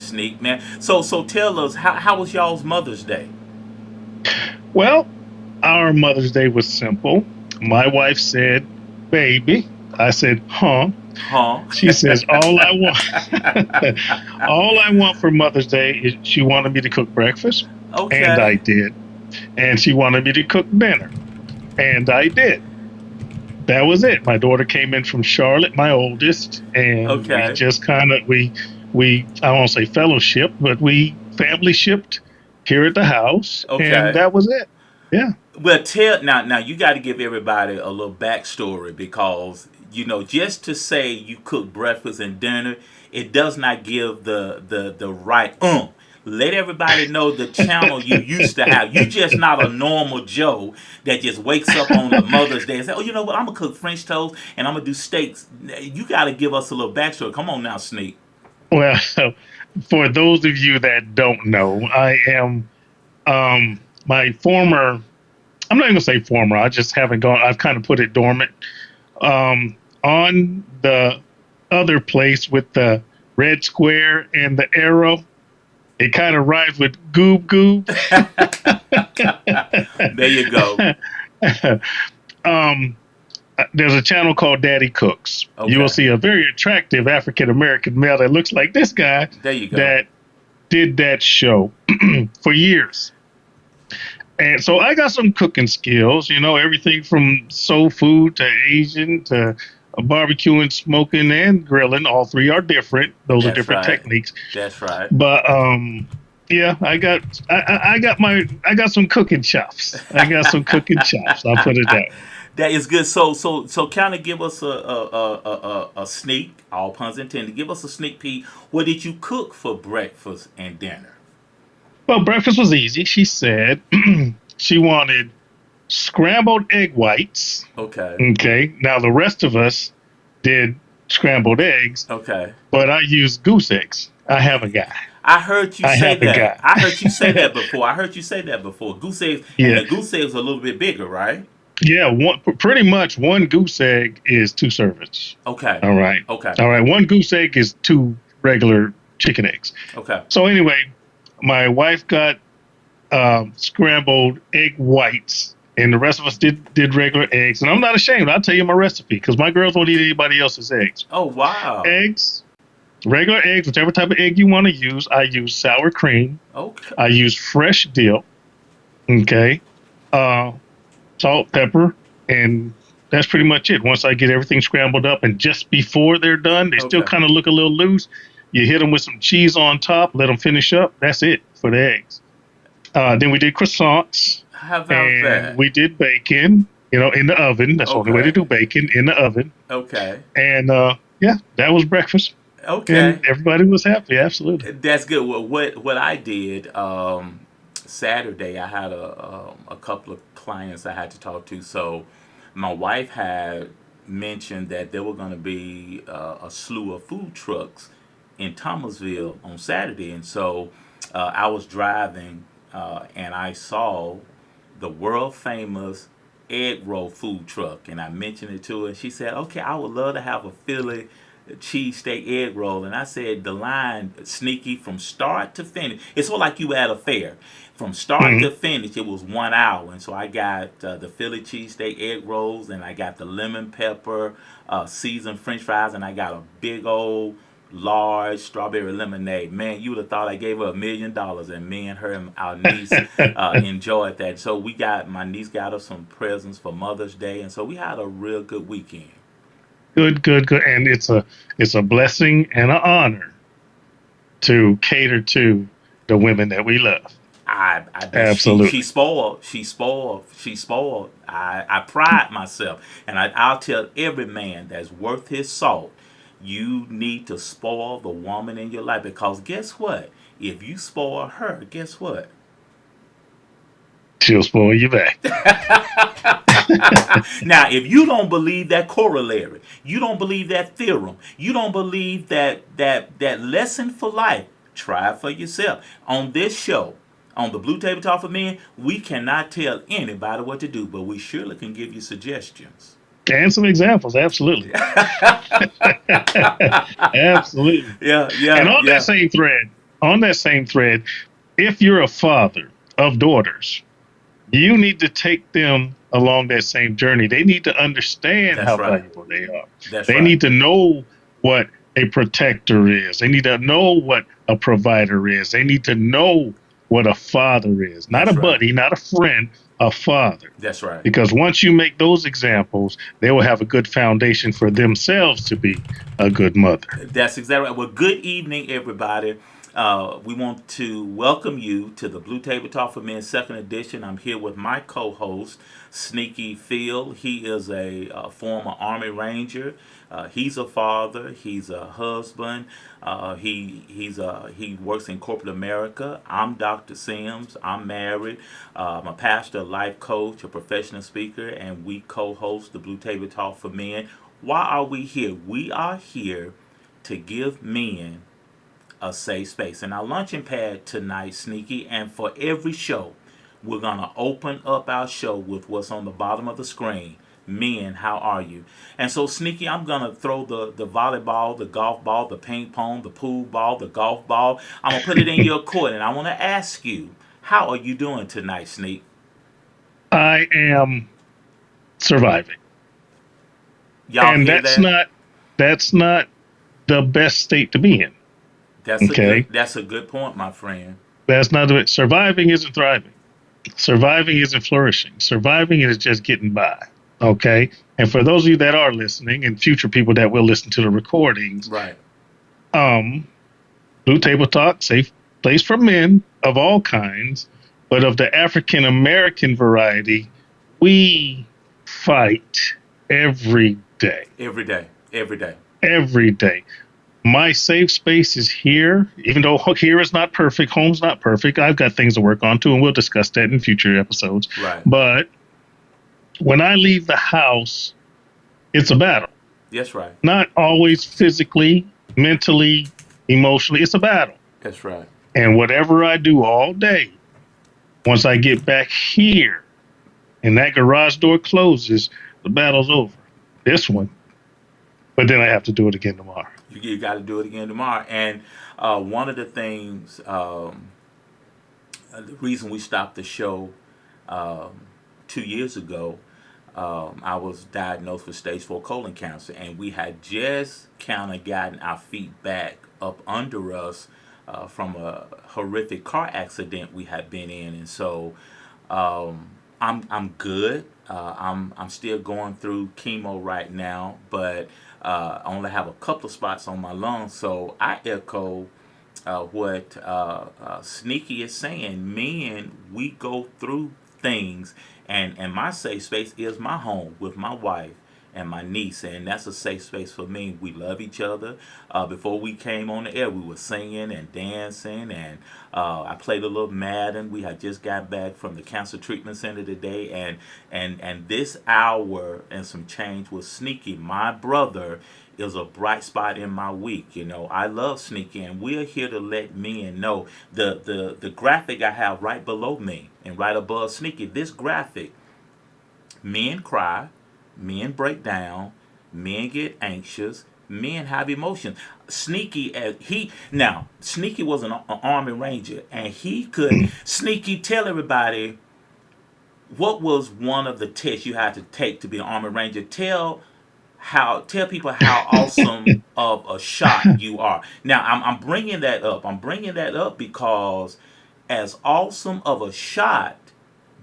Sneak, man. So tell us, how was y'all's Mother's Day? Well, our Mother's Day was simple. My wife said, "Baby." I said, "Huh?" Huh? She says, "All I want, all I want for Mother's Day is she wanted me to cook breakfast, and I Okay. did, and she wanted me to cook dinner, and I did. That was it. My daughter came in from Charlotte, my oldest, and we Okay. just kind of we I won't say fellowship, but we family shipped here at the house, and Okay. that was it. Yeah. Well, tell now. You got to give everybody a little backstory because just to say you cook breakfast and dinner, it does not give the right. Let everybody know the channel you used to have. You just not a normal Joe that just wakes up on a Mother's Day and say, "Oh, you know what? I'm gonna cook French toast and I'm gonna do steaks." You got to give us a little backstory. Come on now, Sneak. Well, for those of you that don't know, I am my former. I'm not going to say former. I just haven't gone. I've kind of put it dormant. On the other place with the red square and the arrow, it kind of rhymes with goob goob. There you go. um, there's a channel called Daddy Cooks. You will Okay. see a very attractive African American male that looks like this guy There you go. that did that show for years. And so I got some cooking skills, everything from soul food to Asian to barbecuing, smoking, and grilling. All three are different. Those are That's different right. techniques. That's right. But yeah, I got some cooking chops. I got some cooking chops. I'll put it that way. That is good. So kind of give us a sneak, all puns intended. Give us a sneak peek. What did you cook for breakfast and dinner? Well, breakfast was easy. She said she wanted scrambled egg whites. Okay. Okay. Now the rest of us did scrambled eggs, Okay. but I used goose eggs. I have a guy. I heard you I say have a that. guy. I heard you say that before. I heard you say that before. Goose eggs, and Yeah. the goose eggs are a little bit bigger, right? Yeah. Pretty much one goose egg is two servings. Okay. All right. Okay. All right. One goose egg is two regular chicken eggs. Okay. So anyway, my wife got scrambled egg whites, and the rest of us did regular eggs. And I'm not ashamed. I'll tell you my recipe because my girls won't eat anybody else's eggs. Oh wow. Eggs, regular eggs, whichever type of egg you want to use. I use sour cream. Okay. I use fresh dill. Okay. Uh, Salt, pepper, and that's pretty much it. Once I get everything scrambled up, and just before they're done, they still Okay. kind of look a little loose. You hit them with some cheese on top, let them finish up. That's it for the eggs. Then we did croissants, How about and that? we did bacon. In the oven. That's the only way to Okay. do bacon in the oven. Okay. And yeah, that was breakfast, and Okay. everybody was happy. Absolutely. That's good. What I did Saturday, I had a couple of clients I had to talk to. So my wife had mentioned that there were going to be a slew of food trucks in Thomasville on Saturday, and so I was driving and I saw the world famous egg roll food truck, and I mentioned it to her. She said, "Okay, I would love to have a Philly cheesesteak egg roll." And I said, "The line sneaky from start to finish. It's sort of like you at a fair. From start to Hmm. finish, it was 1 hour." And so I got the Philly cheesesteak egg rolls, and I got the lemon pepper seasoned French fries, and I got a big old large strawberry lemonade. Man, you would have thought I gave her $1 million, and me and her and our niece enjoyed that. So my niece got us some presents for Mother's Day, and so we had a real good weekend. Good, good, good. And it's a blessing and an honor to cater to the women that we love. I bet she Absolutely. spoiled. She spoiled. I pride myself, and I'll tell every man that's worth his salt. You need to spoil the woman in your life because guess what? If you spoil her, guess what? She'll spoil you back. Now, if you don't believe that corollary, you don't believe that theorem, you don't believe that lesson for life, try it for yourself. On this show, on the Blue Table Talk for Men, we cannot tell anybody what to do, but we surely can give you suggestions. And some examples. Absolutely. Absolutely. Yeah, And yeah, on that yeah. same thread, on that same thread, if you're a father of daughters, you need to take them along that same journey. They need to understand That's how right. valuable they are. That's They right. need to know what a protector is. They need to know what a provider is. They need to know what a father is. Not a That's right. buddy, not a friend, a father. That's right. Because once you make those examples, they will have a good foundation for themselves to be a good mother. That's exactly right. Well, good evening, everybody. We want to welcome you to the Blue Table Talk for Men second edition. I'm here with my co-host, Sneakeyyy Phil. He is a former Army Ranger. He's a father. He's a husband. He works in corporate America. I'm Dr. Sims. I'm married. I'm a pastor, a life coach, a professional speaker, and we co-host the Blue Table Talk for Men. Why are we here? We are here to give men a safe space. And our luncheon pad tonight, Sneaky, and for every show, we're going to open up our show with what's on the bottom of the screen. Men, how are you? And so, Sneaky, I'm going to throw the volleyball, the golf ball, the ping pong, the pool ball, the golf ball. I'm going to put it in your court, and I want to ask you, how are you doing tonight, Sneak? I am surviving. Y'all And hear that? that's not the best state to be in. Okay. That's a good point, my friend. That's not the surviving isn't thriving. Surviving isn't flourishing. Surviving is just getting by. Okay. And for those of you that are listening and future people that will listen to the recordings, Right. um, Blue Table Talk, safe place for men of all kinds, but of the African American variety, we fight every day. Every day. Every day. Every day. My safe space is here, even though here is not perfect, home's not perfect. I've got things to work on too, and we'll discuss that in future episodes. Right. But when I leave the house, it's a battle. That's right. Not always physically, mentally, emotionally. It's a battle. That's right. And whatever I do all day, once I get back here and that garage door closes, the battle's over. This one. But then I have to do it again tomorrow. You got to do it again tomorrow. And one of the things, the reason we stopped the show 2 years ago, I was diagnosed with stage 4 colon cancer, and we had just kind of gotten our feet back up under us from a horrific car accident we had been in, and so I'm good. I'm still going through chemo right now, but I only have a couple of spots on my lungs, so I echo what Sneaky is saying. Men, we go through things, and my safe space is my home with my wife and my niece, and that's a safe space for me. We love each other. Before we came on the air, we were singing and dancing, and I played a little Madden. We had just got back from the cancer treatment center today, and this hour and some change was Sneaky. My brother is a bright spot in my week. You know, I love Sneaky, and we're here to let men know the graphic I have right below me and right above Sneaky. This graphic, men cry, men break down, men get anxious, men have emotions. Sneaky as he now Sneaky was an Army Ranger, and he could Sneaky tell everybody what was one of the tests you had to take to be an Army Ranger. Tell people how awesome of a shot you are. Now I'm bringing that up. I'm bringing that up because as awesome of a shot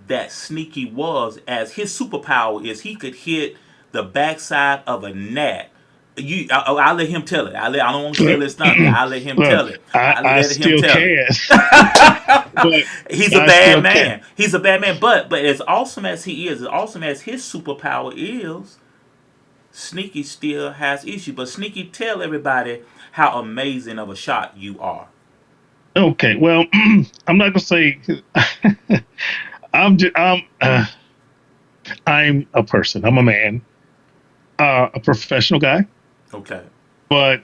that Sneaky was, as his superpower is he could hit the backside of a gnat. I'll let him tell it. I don't want to steal his thunder. I'll let him Look, tell it. I, I'll I let him still tell it. can, but He's a I bad still can. man. He's a bad man. But as awesome as he is, as awesome as his superpower is, Sneaky still has issues. But Sneaky, tell everybody how amazing of a shot you are. Okay, well, I'm not gonna say I'm just, I'm a person. I'm a man, a professional guy, Okay. but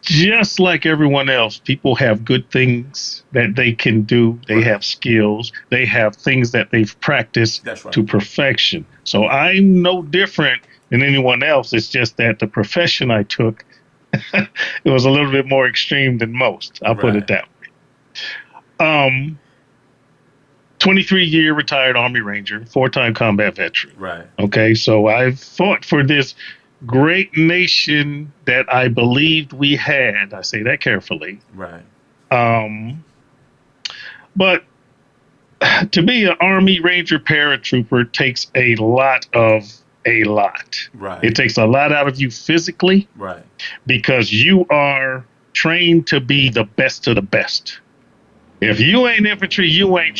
just like everyone else, people have good things that they can do. They Right. have skills. They have things that they've practiced That's right. to perfection. So I'm no different than anyone else. It's just that the profession I took, it was a little bit more extreme than most. I'll put it Right. that way. Um, 23-year retired Army Ranger, 4-time combat veteran. Right. Okay, so I've fought for this great nation that I believed we had. I say that carefully. Right. Um, but to be an Army Ranger paratrooper takes a lot. Right. It takes a lot out of you physically Right. because you are trained to be the best of the best. If you ain't infantry, you ain't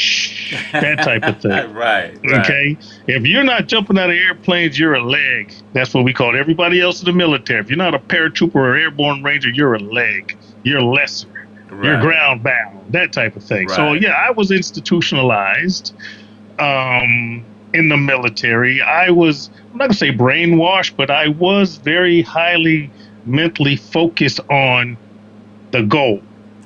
that type of thing. Right. Right. Okay. If you're not jumping out of airplanes, you're a leg. That's what we call it. Everybody else in the military. If you're not a paratrooper or airborne ranger, you're a leg. You're lesser. You're Right. ground bound. That type of thing. So Right. yeah, I was institutionalized in the military. I'm not gonna say brainwashed, but I was very highly mentally focused on the goal.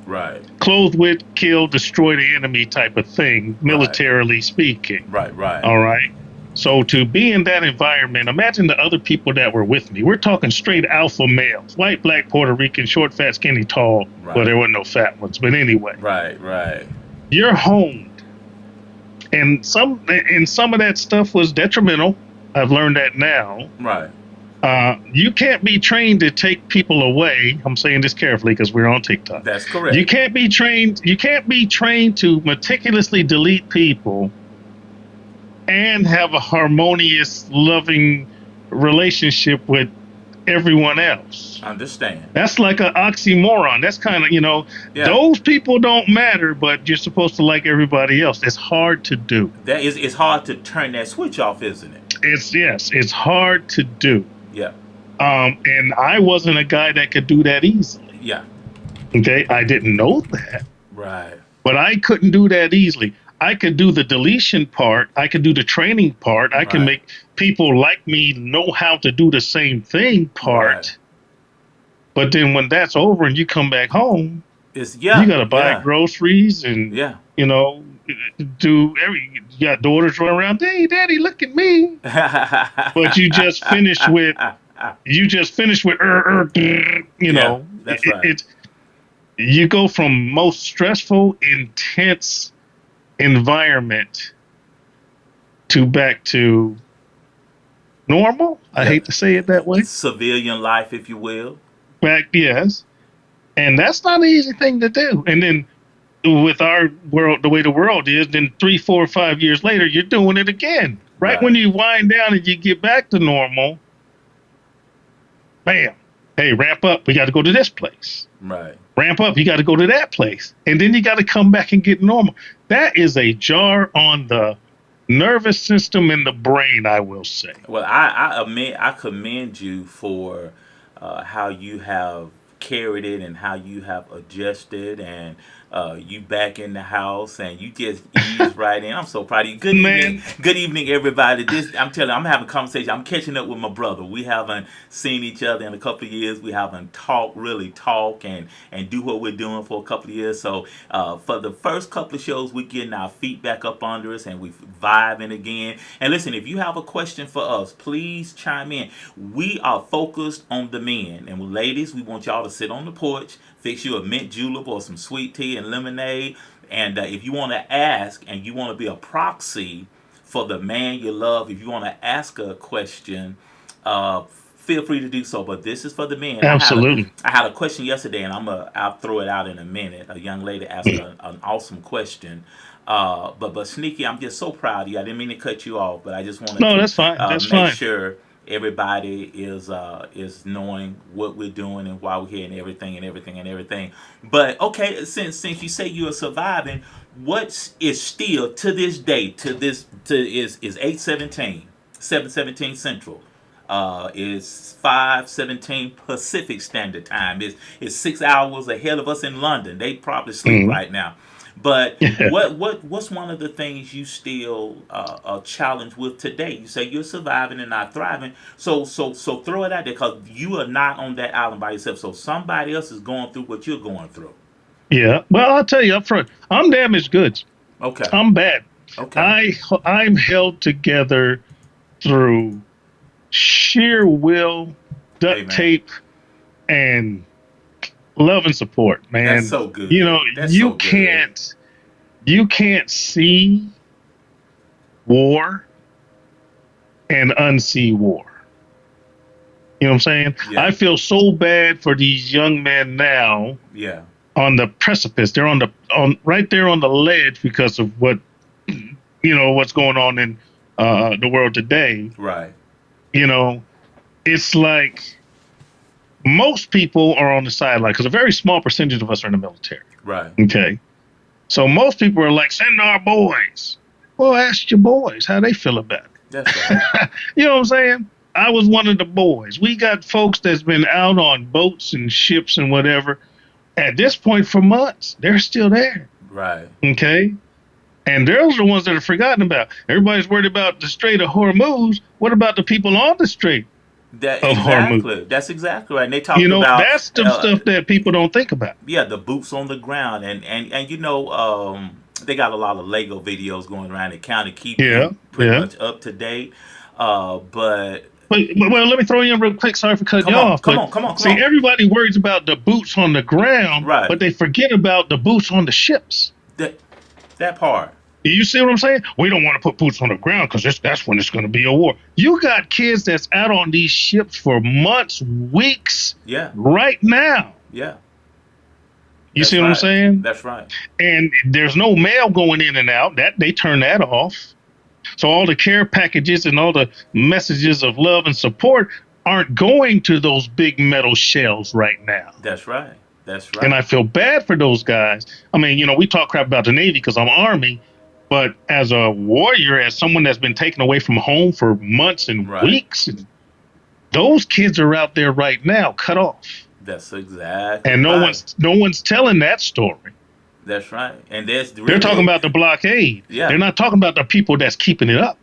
Right. Clothe with, kill, destroy the enemy type of thing, Right. militarily speaking. Right. Right. All right. So to be in that environment, imagine the other people that were with me. We're talking straight alpha males, white, black, Puerto Rican, short, fat, skinny, tall. Well, Right. there were no fat ones, but anyway, Right. Right. you're honed, and some of that stuff was detrimental. I've learned that now. Right. You can't be trained to take people away. I'm saying this carefully because we're on TikTok. That's You correct. can't be trained. You can't be trained to meticulously delete people and have a harmonious, loving relationship with everyone else. Understand. That's like an oxymoron. That's kind of, Yeah. those people don't matter, but you're supposed to like everybody else. It's hard to do. That is. It's hard to turn that switch off, isn't it? It's hard to do. Yeah. And I wasn't a guy that could do that easily. Yeah. Okay. I didn't know that, Right. but I couldn't do that easily. I could do the deletion part. I could do the training part. I can Right. make people like me know how to do the same thing part. Right. But then when that's over and you come back home, It's you yeah. got to buy Yeah. groceries and, Yeah. you know, you got daughters running around. Hey, daddy, look at me. But you just finished with, you Yeah. know, That's right. you go from most stressful, intense environment to back to normal. I Yeah. hate to say it that way. Civilian life, if you will. Back, yes. And that's not an easy thing to do. And then with our world, the way the world is, then 3, 4, 5 years later, you're doing it again. Right when Right. you wind down and you get back to normal, bam. Hey, ramp up. We got to go to this place. Right. Ramp up. You got to go to that place. And then you got to come back and get normal. That is a jar on the nervous system and the brain, I will say. Well, I commend you for how you have carried it and how you have adjusted and you back in the house and you just ease right in. I'm so proud of you. Man, Good evening, everybody. This I'm telling you, I'm having a conversation. I'm catching up with my brother. We haven't seen each other in a couple of years. We haven't really talk and do what we're doing for a couple of years. So for the first couple of shows, we're getting our feet back up under us and we vibing again. And listen, if you have a question for us, please chime in. We are focused on the men. And ladies, we want y'all to sit on the porch, fix you a mint julep or some sweet tea and lemonade. And if you want to ask and you want to be a proxy for the man you love, if you want to ask a question, feel free to do so. But this is for the men. absolutely. I had a question yesterday, and I'll throw it out in a minute. A young lady asked an awesome question. But Sneaky, I'm just so proud of you. I didn't mean to cut you off, but I just wanted No, to that's fine. That's make fine. sure everybody is knowing what we're doing and why we're here and everything and everything and everything. But okay, since you say you're surviving, what is still to this day is 8:17, 7:17 Central. Is 5:17 Pacific Standard Time. It's 6 hours ahead of us in London. They probably sleep Mhm. right now. But Yeah. what's one of the things you still are challenged with today? You say you're surviving and not thriving. So throw it out there because you are not on that island by yourself. So somebody else is going through what you're going through. Yeah. Well, I'll tell you up front, I'm damaged goods. Okay. I'm bad. Okay. I'm held together through sheer will, duct Amen. tape, and love and support, That's man. so You good. know, That's so good. you can't see war and unsee war. You know what I'm saying? Yeah. I feel so bad for these young men now Yeah. on the precipice. They're on right there on the ledge because of what what's going on in the world today. Right. You know, it's like most people are on the sideline because a very small percentage of us are in the military. Right. Okay, so most people are like, send our boys. Well, ask your boys how they feel about That's right. it. You know what I'm saying? I was one of the boys. We got folks that's been out on boats and ships and whatever at this point for months. They're still there. Right. Okay. And those are the ones that are forgotten about. Everybody's worried about the Strait of Hormuz. What about the people on the Strait That of Hormuz? exactly. That's exactly right. And they You talked know, about that's the stuff that people don't think about. yeah, the boots on the ground, and they got a lot of Lego videos going around that kind of keep Yeah, you pretty yeah. much up to date. But But well, let me throw you in real quick. Sorry for cutting come you on, off. come But on, come on, come see, on. everybody worries about the boots on the ground, Right. but they forget about the boots on the ships. That that part. You see what I'm saying? We don't want to put boots on the ground because that's when it's going to be a war. You got kids that's out on these ships for months, weeks, Yeah. right now. Yeah. You That's see what I'm right. saying? That's right. And there's no mail going in and out. That they turn that off. So all the care packages and all the messages of love and support aren't going to those big metal shells right now. That's right. That's And right. I feel bad for those guys. I mean, we talk crap about the Navy because I'm Army, but as a warrior, as someone that's been taken away from home for months and Right. weeks, and those kids are out there right now, cut off, That's exactly and no right. one's no one's telling that story. That's right. And there's They're talking really about the blockade. They're yeah. not talking about the people that's keeping it up.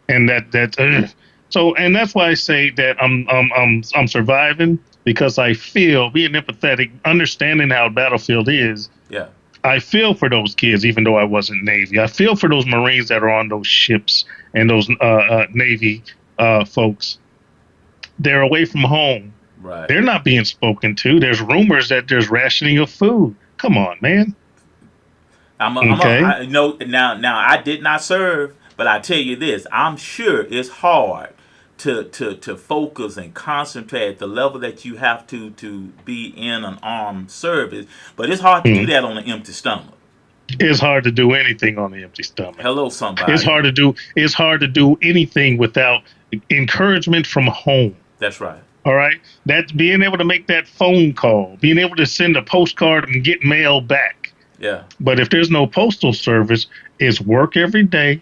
And so, and that's why I say that I'm surviving because I feel being empathetic, understanding how a battlefield is. Yeah. I feel for those kids, even though I wasn't Navy. I feel for those Marines that are on those ships and those Navy folks. They're away from home. Right. They're not being spoken to. There's rumors that there's rationing of food. Come on, man. Okay. I know now I did not serve, but I tell you this, I'm sure it's hard to focus and concentrate at the level that you have to be in an armed service, but it's hard to do Mm. that on an empty stomach. It's hard to do anything on the empty stomach. Hello, It's somebody. hard to do. It's hard to do anything without encouragement from home. That's right. All right, that's being able to make that phone call, being able to send a postcard and get mail back. Yeah. But if there's no postal service, it's work every day.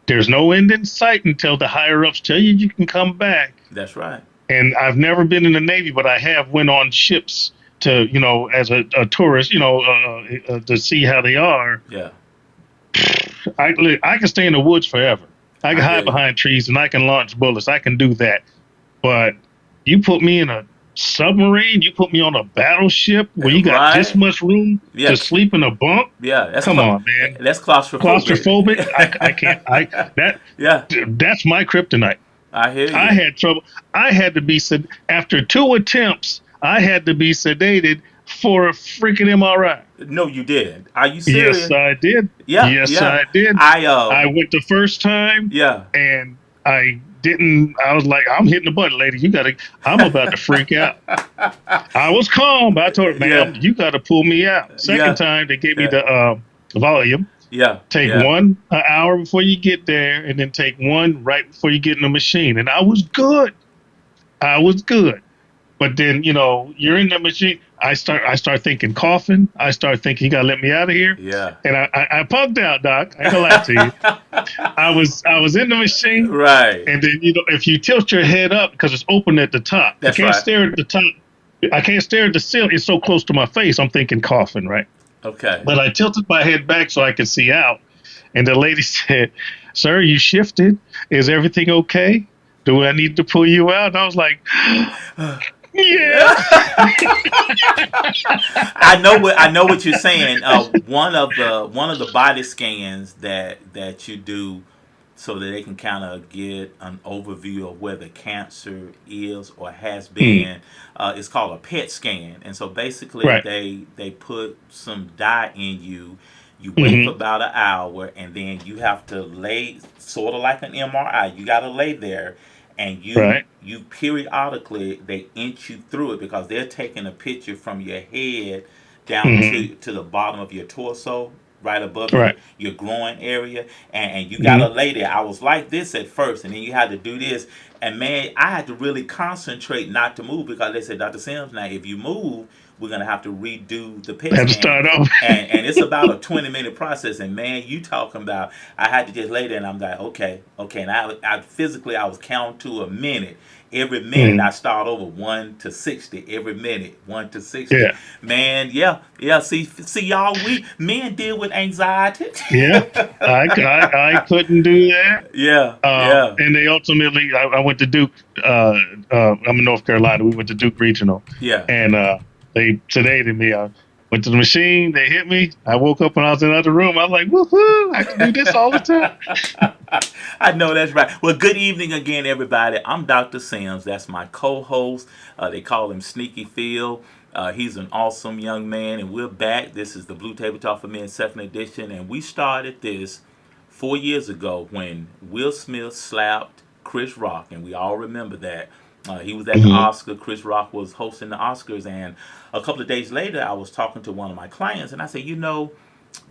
There's no end in sight until the higher ups tell you can come back. That's right. And I've never been in the Navy, but I have went on ships to, as a tourist, to see how they are. Yeah. I can stay in the woods forever. I can I hear hide you. behind trees and I can launch bullets. I can do that. But you put me in a submarine, you put me on a battleship where you got this Right. much room Yeah. to sleep in a bunk. Yeah. Come on, man. That's claustrophobic. Claustrophobic. I can't. Yeah. That's my kryptonite. I hear I you. had trouble. I had to be after 2 attempts. I had to be sedated for a freaking MRI. No, you didn't. Are you Yes, serious? I did. Yeah. Yes, Yeah. I did. I I went the first time yeah. and I didn't. I was like, I'm hitting the button, lady. You gotta. I'm about to freak out. I was calm, but I told her, ma'am, Yeah. you got to pull me out. Second Yeah. time, they gave me Yeah. the volume. Yeah. Take Yeah. one an hour before you get there, and then take one right before you get in the machine. And I was good. I was good. But then, you're in the machine. I start thinking coughing. I start thinking, you gotta let me out of here. Yeah. And I punked out, Doc. I ain't gonna lie to you. I was in the machine, Right. and then if you tilt your head up because it's open at the top, That's I can't right. stare at the top. I can't stare at the ceiling. It's so close to my face. I'm thinking coughing, right? Okay. But I tilted my head back so I could see out. And the lady said, "Sir, you shifted. Is everything okay? Do I need to pull you out?" And I was like, "Yeah." I know what you're saying. One of the body scans that you do so that they can kind of get an overview of where the cancer is or has Mm. been. It's called a PET scan, and so basically Right. they put some dye in you. You wait for Hmm. about an hour, and then you have to lay, sort of like an MRI. You got to lay there, and Right. you periodically they inch you through it because they're taking a picture from your head down Hmm. to the bottom of your torso, right above Right. your groin area, and you gotta Hmm. lay there. I was like this at first, and then you had to do this, and man, I had to really concentrate not to move because they said, Dr. Sims, now if you move, we're gonna have to redo the PET Had to scan, start off. and it's about a 20-minute process. And man, you talking about I had to just lay there, and I'm like, okay, okay, and I physically I was counting to a minute. Every minute I Mm. start over 1 to 60. Every minute 1 to 60. Yeah. Man, yeah, yeah. See, y'all. We men deal with anxiety. Yeah. I couldn't do that. Yeah, yeah, And they ultimately, I went to Duke. I'm in North Carolina. We went to Duke Regional, yeah. and they sedated me. I went to the machine. They hit me. I woke up when I was in another room. I was like, woohoo! I can do this all the time. I know that's right. Well, good evening again, everybody. I'm Dr. Sims. That's my co-host. They call him Sneaky Phil. He's an awesome young man, and we're back. This is the Blue Table Talk for Men second edition, and we started this 4 years ago when Will Smith slapped Chris Rock, and we all remember that. He was at the Hmm. Oscar. Chris Rock was hosting the Oscars, and a couple of days later, I was talking to one of my clients, and I said,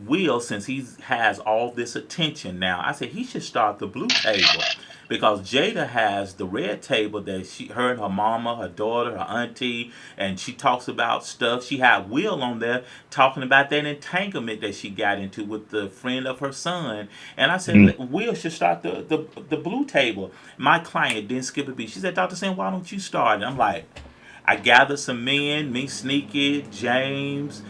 Will, since he has all this attention now, I said he should start the blue table because Jada has the red table that her and her mama, her daughter, her auntie, and she talks about stuff. She had Will on there talking about that entanglement that she got into with the friend of her son. And I said Hmm. Will should start the blue table. My client didn't skip a beat. She said, Dr. Sam, why don't you start? And I'm like, I gathered some men, me, Sneaky, James,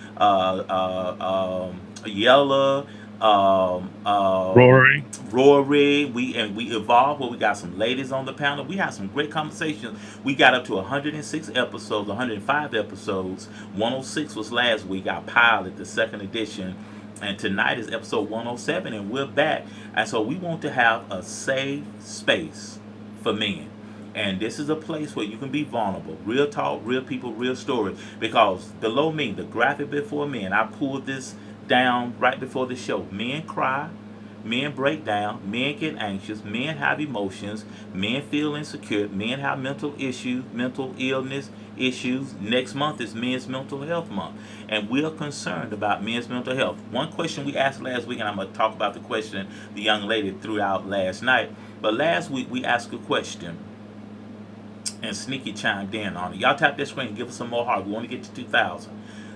Yella, um, um, Rory. Rory. We evolved where we got some ladies on the panel. We had some great conversations. We got up to 106 episodes, 105 episodes. 106 was last week, our pilot, the second edition. And tonight is episode 107, and we're back. And so we want to have a safe space for men. And this is a place where you can be vulnerable. Real talk, real people, real stories. Because below me, the graphic before men, I pulled this down right before the show. Men cry, men break down, men get anxious, men have emotions, men feel insecure, men have mental issues, mental illness issues. Next month is Men's Mental Health Month. And we're concerned about men's mental health. One question we asked last week, and I'm going to talk about the question the young lady threw out last night. But last week we asked a question and Sneaky chimed in on it. Y'all tap that screen, give us some more heart. We want to get to 2,000.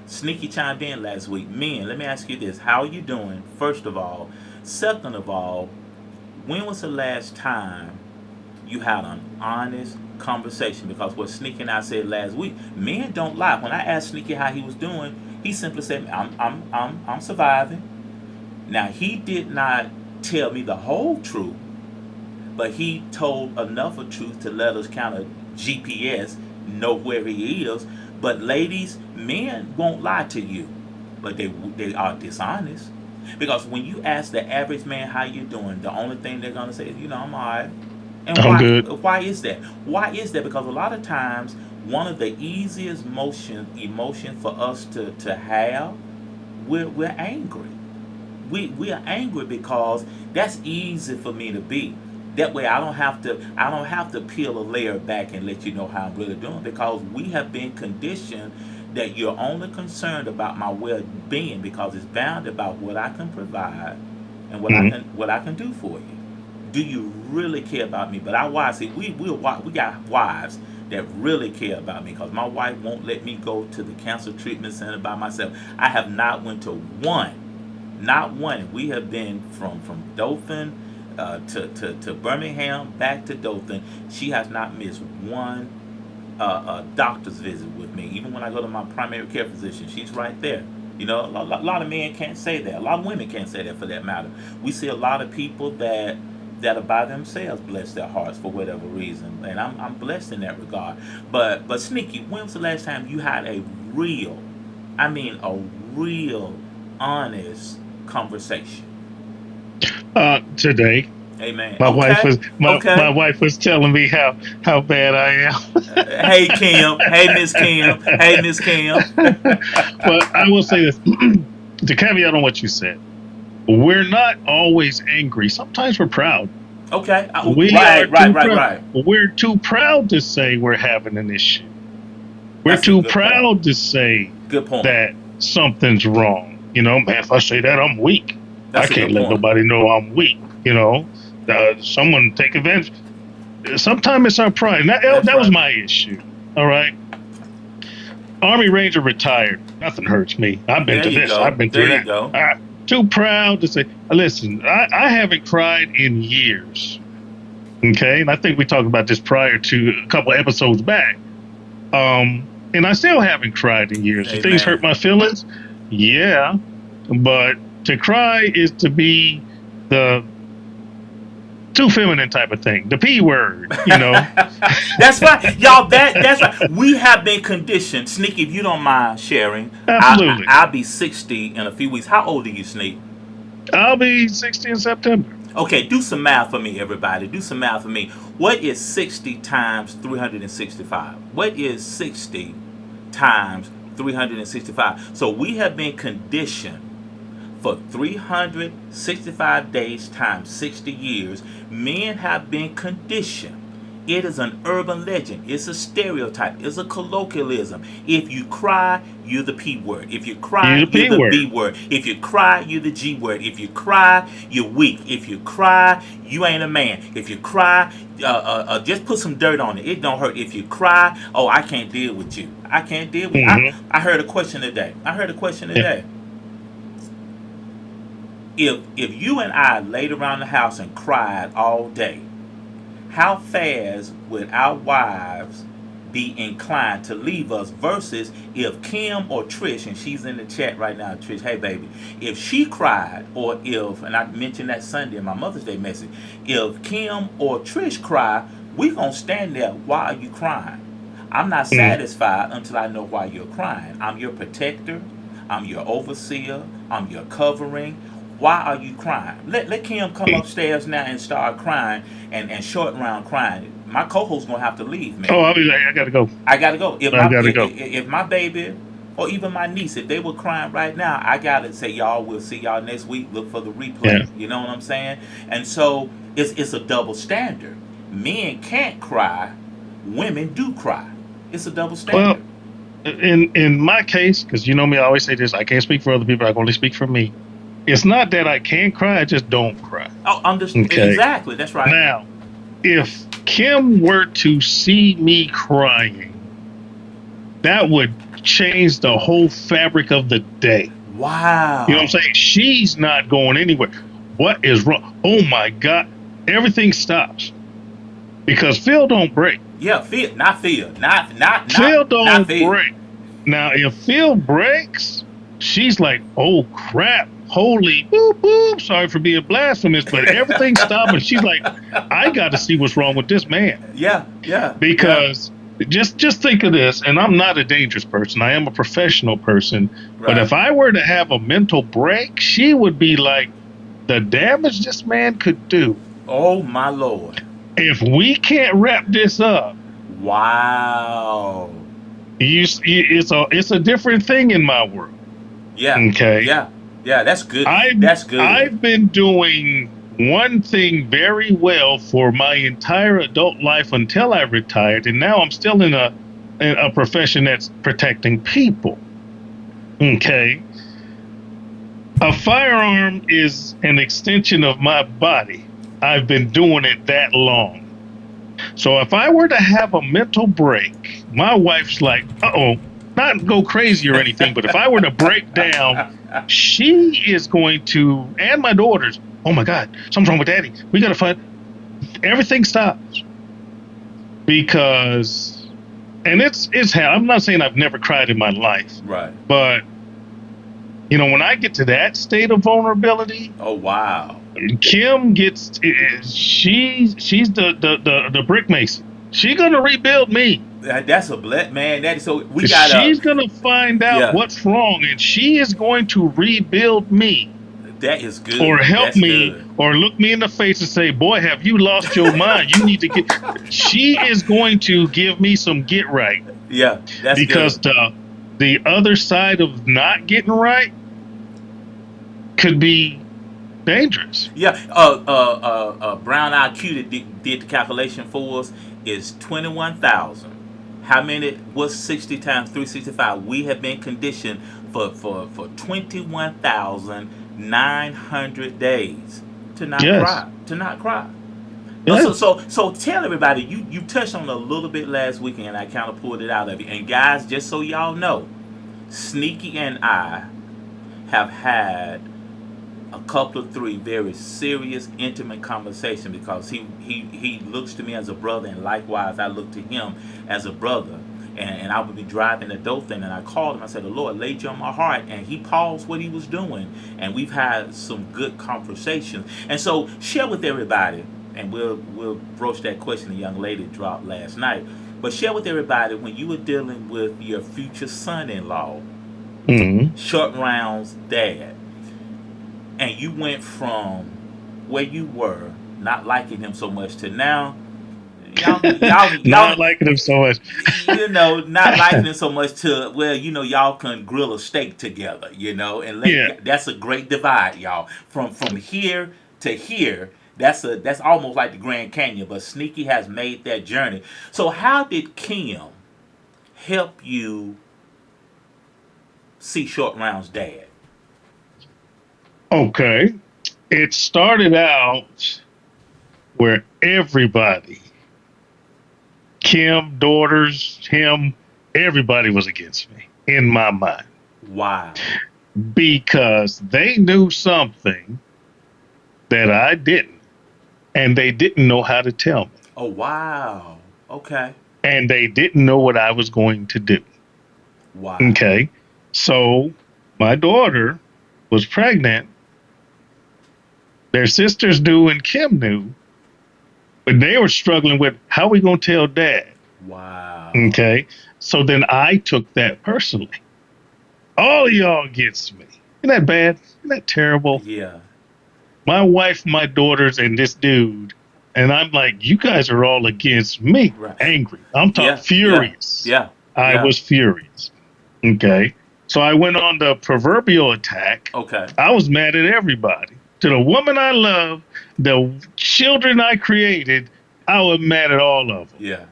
Sneaky chimed in last week. Men, let me ask you this. How are you doing, first of all? Second of all, when was the last time you had an honest conversation? Because what Sneaky and I said last week, men don't lie. When I asked Sneaky how he was doing, he simply said, I'm surviving. Now, he did not tell me the whole truth, but he told enough of truth to let us kind of GPS know where he is. But ladies, men won't lie to you, but they are dishonest. Because when you ask the average man how you doing, the only thing they're gonna say is, I'm alright. And I'm why? good. Why is that? Why is that? Because a lot of times, one of the easiest emotion for us to have, we're angry. We are angry because that's easy for me to be. That way I don't have to peel a layer back and let you know how I'm really doing because we have been conditioned that you're only concerned about my well-being because it's bound about what I can provide and Hmm. what I can do for you. Do you really care about me? But our wives, see, we got wives that really care about me because my wife won't let me go to the cancer treatment center by myself. I have not went to one, not one. We have been from Dothan to Birmingham, back to Dothan. She has not missed one doctor's visit with me. Even when I go to my primary care physician, she's right there. A lot of men can't say that. A lot of women can't say that for that matter. We see a lot of people that are by themselves, bless their hearts for whatever reason, and I'm blessed in that regard. But Sneaky, when was the last time you had a real, I mean a real, honest conversation? Today. Amen. My wife Okay. was my Okay. wife was telling me how bad I am. Hey Kim. Hey Miss Kim. Hey Miss Kim. But I will say this to caveat on what you said. We're not always angry. Sometimes we're proud. Okay. We are Right. Right. too Right. proud. Right. We're too proud to say we're having an issue. We're That's a too good point. proud to say Good point. that something's wrong. Man, if I say that, I'm weak. I That's a can't good let point. nobody know I'm weak. Someone take advantage. Sometimes it's our pride. And That's that was right. my issue. All right. Army Ranger retired. Nothing hurts me. I've been There to you this. go. I've been There through you that. go. Too proud to say, listen, I haven't cried in years. Okay. And I think we talked about this prior to a couple of episodes back. And I still haven't cried in years. Do things hurt Amen. my feelings? Yeah. But to cry is to be the too feminine type of thing. The P word. That's right, y'all. That's right. We have been conditioned. Sneak, if you don't mind sharing, Absolutely. I'll be 60 in a few weeks. How old are you, Sneak? I'll be 60 in September. Okay, do some math for me, everybody. Do some math for me. What is 60 times 365? What is 60 times 365? So we have been conditioned for 365 days times 60 years. Men have been conditioned. It is an urban legend. It's a stereotype. It's a colloquialism. If you cry, you're the P word. If you You cry, the you're P the word. B word. If you cry, you're the G word. If you cry, you're weak. If you cry, you ain't a man. If you cry, just put some dirt on it. It don't hurt. If you cry, oh, I can't deal with you. I can't deal with you. Hmm. I heard a question today. Yeah. If you and I laid around the house and cried all day, how fast would our wives be inclined to leave us versus if Kim or Trish, and she's in the chat right now, Trish, hey baby, if she cried, or if, and I mentioned that Sunday in my Mother's Day message, if Kim or Trish cry, we gonna stand there, why are you crying? I'm not Mm. satisfied until I know why you're crying. I'm your protector, I'm your overseer, I'm your covering. Why are you crying? Let Kim come upstairs now and start crying and short round crying. My co-host gonna have to leave me. Oh, I'll be like, I gotta go. I gotta go. I gotta go. If my baby or even my niece, if they were crying right now, I gotta say y'all. We'll see y'all next week. Look for the Yeah. replay. You know what I'm saying? And so it's a double standard. Men can't cry. Women do cry. It's a double Well, standard. in my case, because you know me, I always say this: I can't speak for other people. I can only speak for me. It's not that I can't cry; I just don't cry. Oh, Okay. exactly. That's right. Now, if Kim were to see me crying, that would change the whole fabric of the day. You know what I'm Wow. saying? She's not going anywhere. What is wrong? Oh my God. Everything stops because Phil don't break. Yeah, Phil, not Phil, Phil not don't Phil. break. Now, if Phil breaks, she's like, oh crap. Holy boop boop. Sorry for being blasphemous, but everything stopped. And she's like, I got to see what's wrong with this man. Yeah, yeah, yeah. Because just think of this, and I'm not a dangerous person. I am a professional person. But Right. if I were to have a mental break, she would be like, the damage this man could do. Oh my lord. If we can't wrap this up, Wow. it's a different thing in my world. Yeah, Okay, yeah, yeah. That's good. I've That's good. I've been doing one thing very well for my entire adult life until I retired, and now I'm still in a profession that's protecting people. Okay, a firearm is an extension of my body. I've been doing it that long. So if I were to have a mental break, my wife's like, uh-oh, not go crazy or anything, but if I were to break down, she is going to, and my daughters, oh my God, something's wrong with daddy. We got to find, everything stops because, and I'm not saying I've never cried in my life, Right. but when I get to that state of vulnerability, Oh wow. Kim gets, she's the brick mason. She's gonna rebuild me. That's a man. That is so. We got a She's gonna find out yeah. what's wrong, and she is going to rebuild me. That is or good. help That's me, good. or look me in the face and say, "Boy, have you lost your mind? You need to get." She is going to give me some get right, Yeah, that's because good. the other side of not getting right could be dangerous. Yeah, Brown IQ that did the calculation for us is 21,000. How many? What's 60 times 365? We have been conditioned for 21,900 days to not Yes, cry. To not cry. yes. So tell everybody, you touched on it a little bit last weekend, and I kind of pulled it out of you. And guys, just so y'all know, Sneaky and I have had a couple of three very serious, intimate conversation, because he looks to me as a brother, and likewise I look to him as a brother. And I would be driving the Dothan, and I called him. I said, "The Lord laid you on my heart," and he paused what he was doing, and we've had some good conversations. And so share with everybody, and we'll broach that question the young lady dropped last night. But share with everybody, when you were dealing with your future son-in-law, Hmm. Short Round's dad, and you went from where you were not liking him so much to now Not y'all liking him so much. not liking him so much to, well, y'all can grill a steak together, and Yeah. that's a great divide, y'all, from here to here. That's almost like the Grand Canyon, but Sneaky has made that journey. So how did Kim help you see Short Round's dad? Okay. It started out where everybody, Kim, daughters, him, everybody was against me in my mind, Wow. because they knew something that I didn't, and they didn't know how to tell me, Oh, wow. Okay. and they didn't know what I was going to do. Wow. Okay. So my daughter was pregnant. Their sisters knew and Kim knew, but they were struggling with, how are we going to tell dad? Wow. Okay. So then I took that personally. All of y'all gets me. Isn't that bad? Isn't that terrible? Yeah. My wife, my daughters, and this dude. And I'm like, you guys are all against me. Right. Angry. I'm talking Yeah. Yeah. furious. Yeah. I Yeah. was furious. Okay. So I went on the proverbial attack. Okay. I was mad at everybody. To the woman I love, the children I created, I was mad at all of them. Yeah.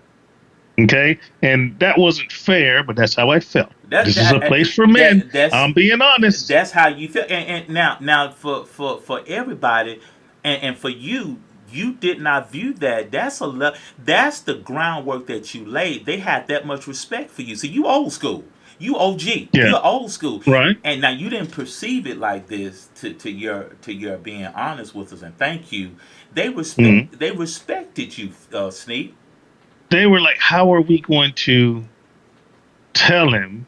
Okay. And that wasn't fair, but that's how I felt. That This is a that place for men. that's I'm being honest. that's how you feel. And now for everybody, and for you. You did not view that. That's the groundwork that you laid. They had that much respect for you. So you old school. You OG. Yeah. You're old school. Right. And now you didn't perceive it like this, to your being honest with us, and thank you. Mhm. They respected you, Sneak. They were like, how are we going to tell him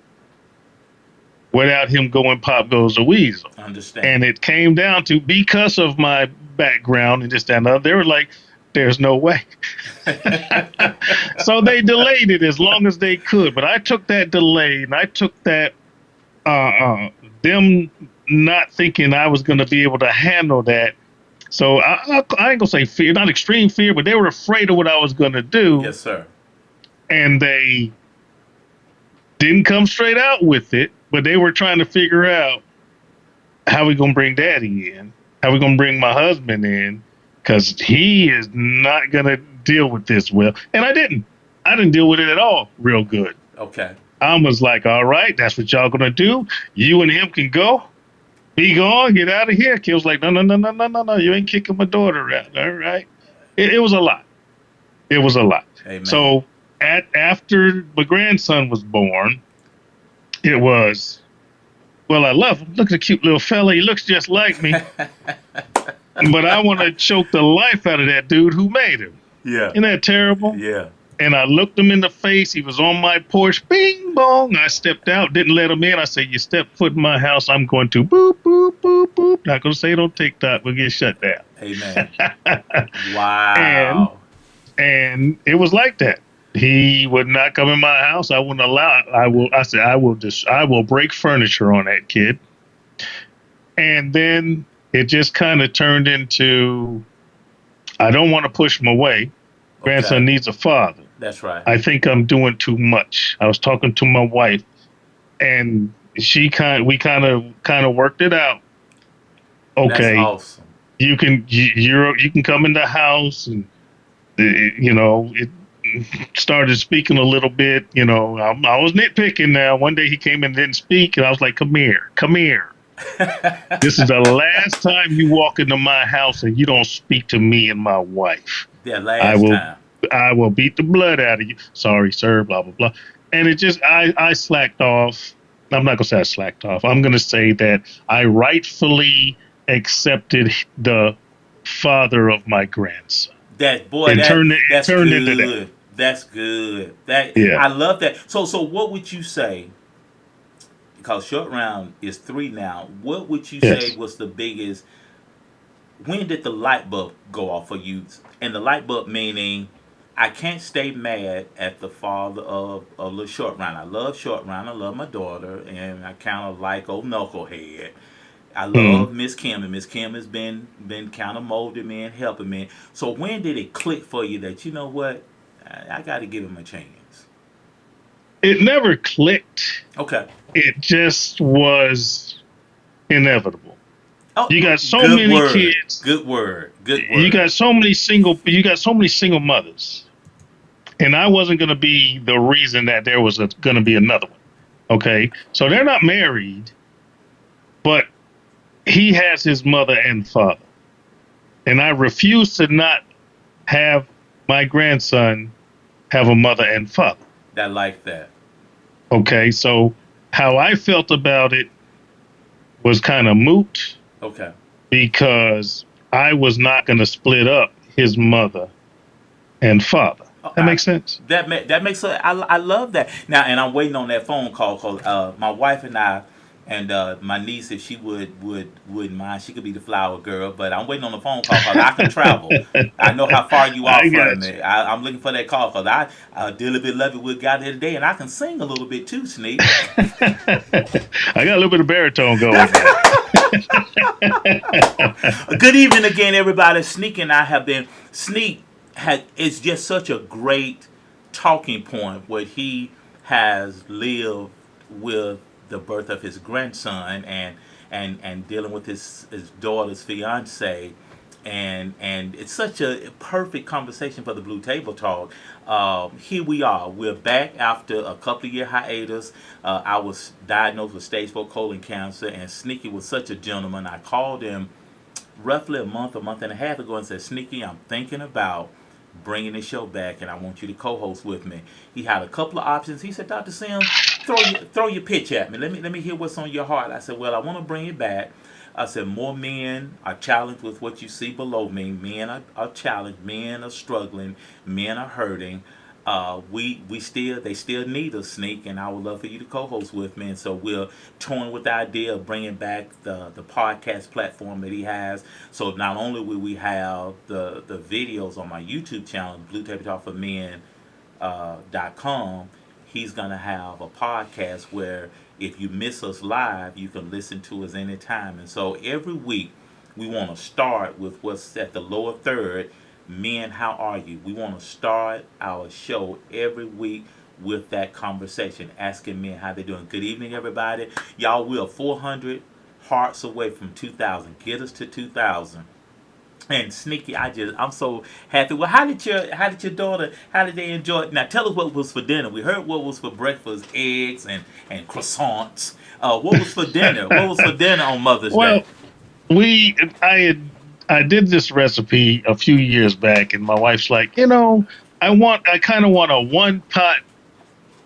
without him going pop goes the weasel? Understand. And it came down to, because of my background and this, that, and the other, they were like, there's no way. So they delayed it as long as they could. But I took that delay, and I took that, uh, uh, them not thinking I was going to be able to handle that. So I ain't gonna say fear, not extreme fear, but they were afraid of what I was going to do, Yes, sir. and they didn't come straight out with it, but they were trying to figure out, how we gonna bring daddy in, how we gonna bring my husband in, because he is not gonna deal with this well. And I didn't deal with it at all real good. Okay. I was like, all right, that's what y'all gonna do. You and him can go. Be gone, get out of here. Kim was like, no, no, no, no, no, no, no. You ain't kicking my daughter out. All right. It was a lot. It was a lot. Amen. So after my grandson was born, it was, well, I love him. Look at the cute little fella. He looks just like me. But I want to choke the life out of that dude who made him. Yeah. Isn't that terrible? Yeah. And I looked him in the face. He was on my porch. Bing bong. I stepped out, didn't let him in. I said, you step foot in my house, I'm going to boop, boop, boop, boop. Not going to say it on TikTok. We'll get shut Amen. down. and Wow. and it was like that. He would not come in my house. I wouldn't allow it. I said, I will break furniture on that kid. And then it just kind of turned into, I don't want to push him away. Okay. Grandson needs a father. That's right. I think I'm doing too much. I was talking to my wife, and we kind of worked it out. That's Okay, awesome. you can come in the house, and it started speaking a little bit. I was nitpicking. Now one day he came and didn't speak, and I was like, come here, come here. This is the last time you walk into my house and you don't speak to me and my wife. That I last will time. I will beat the blood out of you. Sorry, sir, blah blah blah. And it just I slacked off. I'm not gonna say I slacked off. I'm gonna say that I rightfully accepted the father of my grandson. That boy, It that turned it that's turned into that. good. That's good. That Yeah. I love that. So what would you say? Because short round is 3 now. What would you say Yes. was the biggest? When did the light bulb go off for you? And the light bulb meaning, I can't stay mad at the father of the short round. I love short round. I love my daughter, and I kind of like old knucklehead. I Mm. love Miss Kim, and Miss Kim has been kind of molding me and helping me. So when did it click for you that you know what, I got to give him a chance? It never clicked. Okay. It just was inevitable. Oh, You got so good many word. kids. Good word. Good You word. got you got so many single mothers. And I wasn't going to be the reason that there was going to be another one. Okay. So they're not married, but he has his mother and father. And I refuse to not have my grandson have a mother and father. I like that. Okay. So how I felt about it was kind of moot Okay. because I was not going to split up his mother and father. Oh, That makes sense. that makes I love that now, and I'm waiting on that phone call because my wife and I and my niece, if she wouldn't mind, she could be the flower girl. But I'm waiting on the phone call because I can travel. I know how far you are I from got me. I'm looking for that call because I dearly beloved we got here today, and I can sing a little bit too, Sneak. you. I got a little bit of baritone going there. Good evening again, everybody. Sneak and I have been Sneak had it's just such a great talking point where he has lived with the birth of his grandson and dealing with his daughter's fiance and it's such a perfect conversation for the Blue Table Talk. Here we are. We're back after a couple of year hiatus. I was diagnosed with stage 4 colon cancer, and Sneaky was such a gentleman. I called him roughly a month and a half ago, and said, Sneaky, I'm thinking about bringing the show back, and I want you to co-host with me. He had a couple of options. He said, Dr. Sim, throw your pitch at me. Let me hear what's on your heart. I said, well, I want to bring it back. I said, more men are challenged with what you see below me. Men are challenged. Men are struggling. Men are hurting. We still they still need a Sneak, and I would love for you to co-host with me. And so we're toying with the idea of bringing back the podcast platform that he has. So not only will we have the videos on my YouTube channel, Blue Table Talk for Men .com, he's gonna have a podcast where if you miss us live, you can listen to us anytime. And so every week we want to start with what's at the lower third. Men, how are you? We want to start our show every week with that conversation, asking men how they're doing. Good evening, everybody. Y'all, we are 400 hearts away from 2,000. Get us to 2,000. And Sneaky, I'm so happy. Well, how did your daughter, how did they enjoy it? Now tell us what was for dinner. We heard what was for breakfast, eggs and croissants. What was for dinner? What was for dinner on Mother's Well, Day? we I did this recipe a few years back, and my wife's like, I kind of want a one pot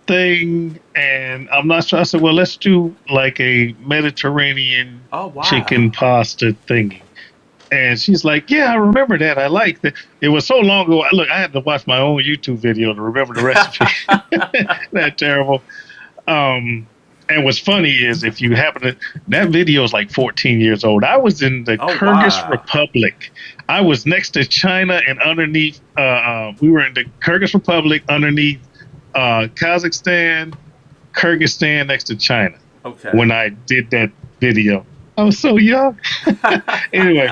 thing, and I'm not sure. I said, well, let's do like a Mediterranean Oh chicken wow. pasta thingy. And she's like, yeah, I remember that. I like that. It was so long ago. Look, I had to watch my own YouTube video to remember the recipe. That terrible. Um, and what's funny is if you happen to, that video is like 14 years old. I was in the Oh Kyrgyz wow. Republic. I was next to China and underneath, we were in the Kyrgyz Republic underneath Kazakhstan, Kyrgyzstan next to China Okay. when I did that video. I was so young. Anyway,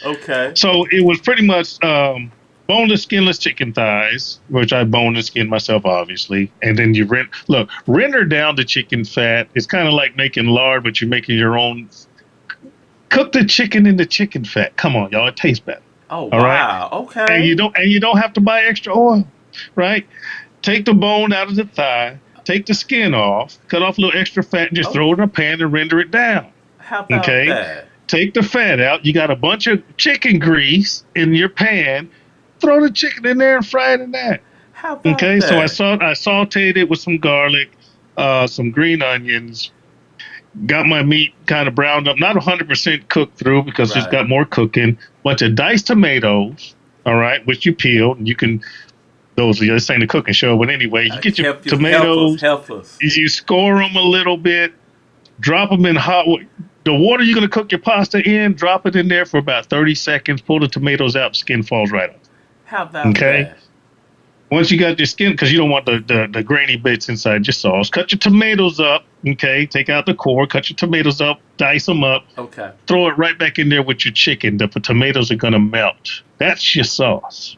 Okay. so it was pretty much boneless, skinless chicken thighs, which I bone and skin myself, obviously. And then you render down the chicken fat. It's kind of like making lard, but you're making your own. Cook the chicken in the chicken fat. Come on, y'all, it tastes better. Oh All right, wow. and Okay. you don't have to buy extra oil, right? Take the bone out of the thigh, take the skin off, cut off a little extra fat, and just Oh, throw it in a pan and render it down. how about Okay, that? take the fat out. You got a bunch of chicken grease in your pan. Throw the chicken in there and fry it in that. How about Okay, so that? I sauteed it with some garlic, some green onions. Got my meat kind of browned up, not 100% cooked through because it's Right. got more cooking. Bunch of diced tomatoes, all right, which you peel. And you can, those, this ain't a cooking show, but anyway, you get your Help us, tomatoes, help us. you score them a little bit, drop them in hot water. The water you're going to cook your pasta in, drop it in there for about 30 seconds, pull the tomatoes out, skin falls right off. How about Okay. that? Once you got your skin, because you don't want the grainy bits inside your sauce, cut your tomatoes up. Okay. Take out the core, cut your tomatoes up, dice them up, Okay. throw it right back in there with your chicken. The tomatoes are going to melt. That's your sauce.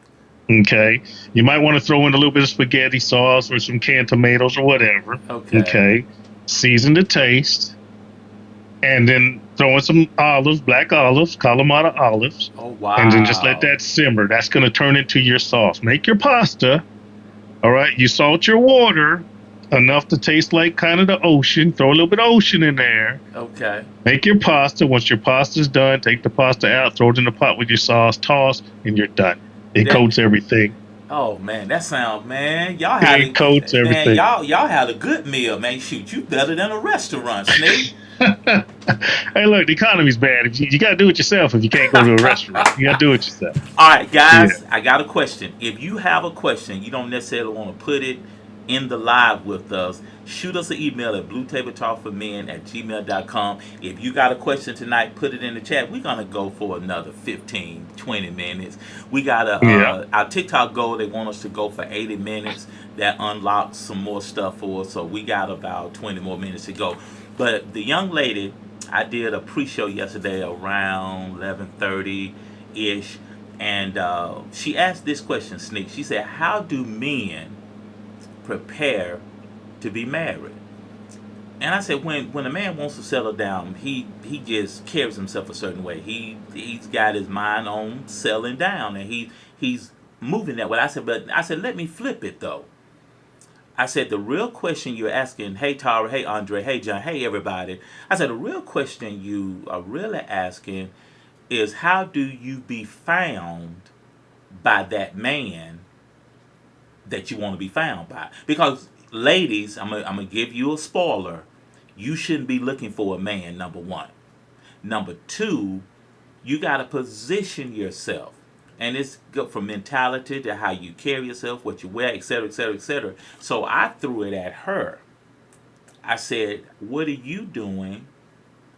Okay. You might want to throw in a little bit of spaghetti sauce or some canned tomatoes or whatever. Okay. Okay. Season to taste. And then throw in some olives, black olives, Kalamata olives, Oh and then just let wow. that simmer. That's going to turn into your sauce. Make your pasta. All right. You salt your water enough to taste like kind of the ocean. Throw a little bit of ocean in there. Okay. Make your pasta. Once your pasta's done, take the pasta out, throw it in the pot with your sauce, toss, and you're done. It That. coats everything. Oh man, that sound man. Y'all had It coats a man. everything. Y'all had a good meal, man. Shoot, you better than a restaurant, Snake. Hey, look, the economy's bad. You got to do it yourself if you can't go to a restaurant. You got to do it yourself. All right, Yeah. guys, I got a question. If you have a question, you don't necessarily want to put it in the live with us, shoot us an email at bluetabletalkformen@gmail.com. If you got a question tonight, put it in the chat. We're going to go for another 15, 20 minutes. We got Yeah. our TikTok goal, they want us to go for 80 minutes. That unlocks some more stuff for us, so we got about 20 more minutes to go. But the young lady, I did a pre-show yesterday around 11:30 ish, and she asked this question, Sneak. She said, "How do men prepare to be married?" And I said, when a man wants to settle down, he just carries himself a certain way. He's got his mind on settling down, and he's moving that way. I said, let me flip it though. I said, the real question you're asking, hey Tara, hey Andre, hey John, hey everybody. I said, the real question you are really asking is, how do you be found by that man that you want to be found by? Because ladies, I'm gonna give you a spoiler. You shouldn't be looking for a man, number one. Number two, you got to position yourself. And it's good from mentality to how you carry yourself, what you wear, etc., etc., etc. So I threw it at her. I said, what are you doing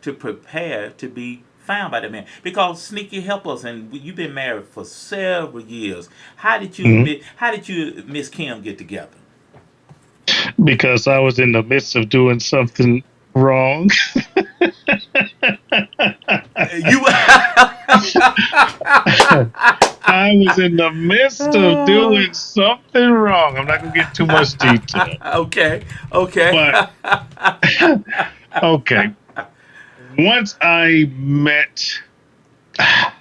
to prepare to be found by that man? Because Sneaky, help us, and you've been married for several years. Mhm. How did you Miss Kim get together? Because I was in the midst of doing something wrong. You I was in the midst of doing something wrong. I'm not going to get too much detail. okay, okay. But okay. Once I met, how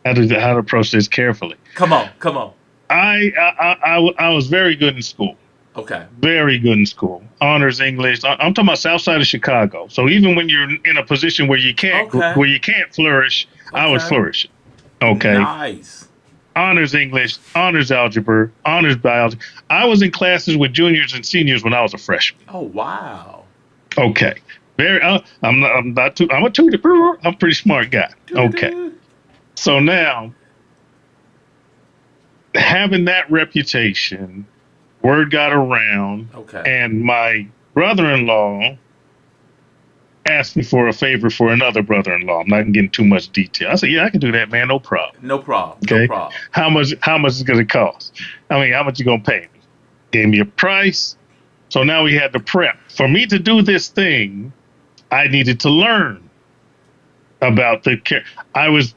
to approach this carefully. Come on, come on. I was very good in school. Okay, Very good in school. Honors English. I'm talking about South Side of Chicago. So even when you're in a position okay, where you can't flourish, I was okay. flourishing. Okay. Nice. Honors English, honors algebra, honors biology. I was in classes with juniors and seniors when I was a freshman. Oh wow. Okay. Very. I'm not too. I'm a tutor. I'm a pretty smart guy. Okay. Doo-doo-doo. So now, having that reputation, word got around, Okay. and my brother-in-law asked me for a favor for another brother-in-law. I'm not gonna get into too much detail. I said, "Yeah, I can do that, man. No problem." No problem. No Okay. problem. How much is it gonna cost? I mean, how much you gonna pay me? Gave me a price. So now we had to prep. For me to do this thing, I needed to learn. about I was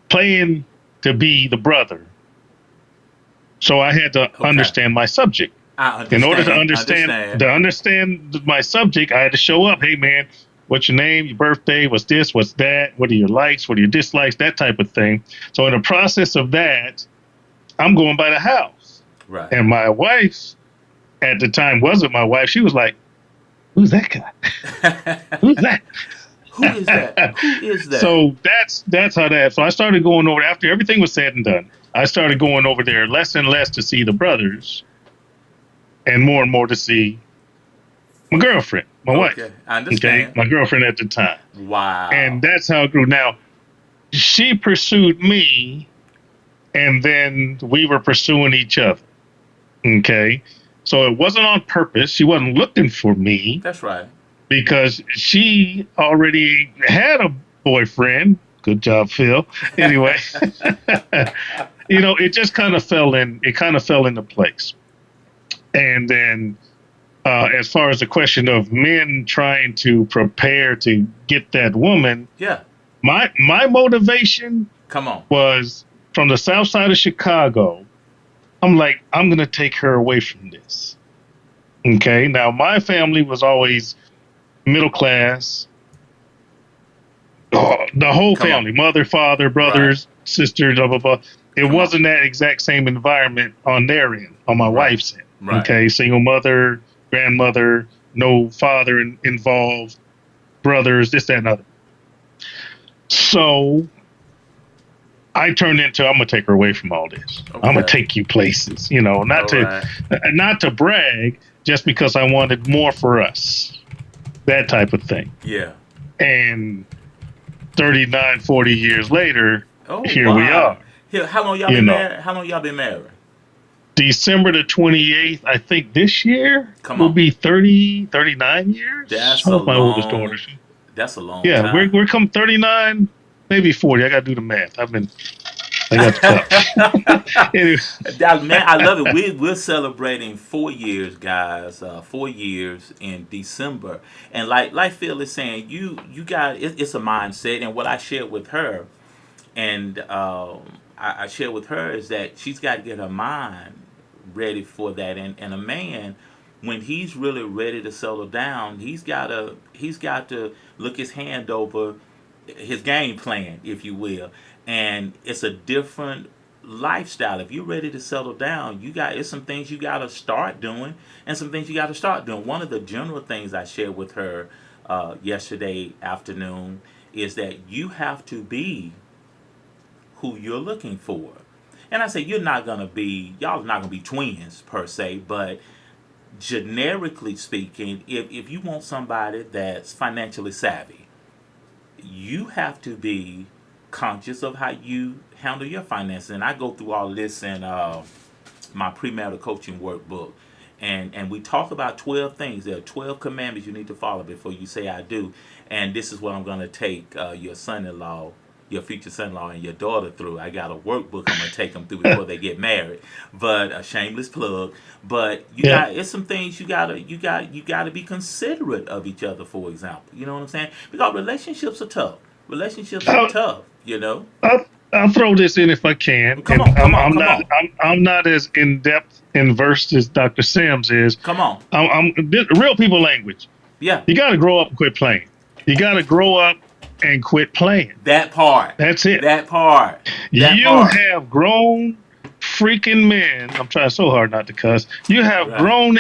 playing to be the brother, so I had to Okay. understand my subject. I In order to understand. Understand. understand my subject, I had to show up. Hey, man, what's your name? Your birthday? What's this? What's that? What are your likes? What are your dislikes? That type of thing. So in the process of that, I'm going by the house, Right. and my wife at the time wasn't my wife. She was like, "Who's that guy? Who's that?" Who is that? Who is that? So that's how that. So I started going over after everything was said and done. I started going over there less and less to see the brothers, and more to see my girlfriend, my wife. Okay, I Okay, understand. my girlfriend at the time, and Wow. that's how it grew. Now she pursued me, and then we were pursuing each other. Okay, so it wasn't on purpose. She wasn't looking for me That's right. because she already had a boyfriend. Good job, Phil. Anyway, it just kind of fell in. It kind of fell into place. And then, as far as the question of men trying to prepare to get that woman, Yeah. my motivation Come on. was from the South Side of Chicago. I'm like, I'm gonna take her away from this. Okay. Now, my family was always middle class. The whole Come on. family, mother, father, Right. brothers, sisters, blah, blah, blah. It Come on. wasn't that exact same environment on their end, on my Right. wife's end. Right. Okay. Single mother, grandmother, no father involved, brothers, this, that, and other. So I turned into, I'm going to take her away from all this. I'm going to Okay. take you places, All right. not to brag, just because I wanted more for us, that type of thing. Yeah. And 39, 40 years later, Oh here we are. wow. Here, how long y'all You been know, married? How long y'all been married? December the 28th, I think this year Come will on. be 30, 39 years. That's How a old's my oldest daughter? long. That's a long Yeah, time. we're come 39, maybe 40. I got to do the math. I got the cup. Anyway, Man, I love it. We're celebrating 4 years, guys. 4 years in December, and like Phil is saying, you got it's a mindset. And what I shared with her, and I shared with her is that she's got to get her mind ready for that. And a man, when he's really ready to settle down, he's got to look his hand over his game plan, if you will. And it's a different lifestyle. If you're ready to settle down, it's some things you got to start doing, and some things you got to start doing. One of the general things I shared with her yesterday afternoon is that you have to be who you're looking for. And I say y'all not gonna be twins per se, but generically speaking, if you want somebody that's financially savvy, you have to be conscious of how you handle your finances. And I go through all this in my premarital coaching workbook. And we talk about 12 things. There are 12 commandments you need to follow before you say I do. And this is what I'm going to take your son-in-law, your future son-in-law, and your daughter through. I got a workbook I'm going to take them through before they get married. But a shameless plug. But yeah. it's some things you gotta be considerate of each other. For example, you know what I'm saying? Because relationships are tough. Relationships are I'll, tough. You know. I'll, I'll throw this in if I can, Come and on, come on, come on, I'm not as in depth and versed as Dr. Sims is. come on. Real people language. Yeah, You got to grow up and quit playing. You got to grow up and quit playing. that part. That's it. That part. That You part. have grown freaking men. I'm trying so hard not to cuss. You have Right. grown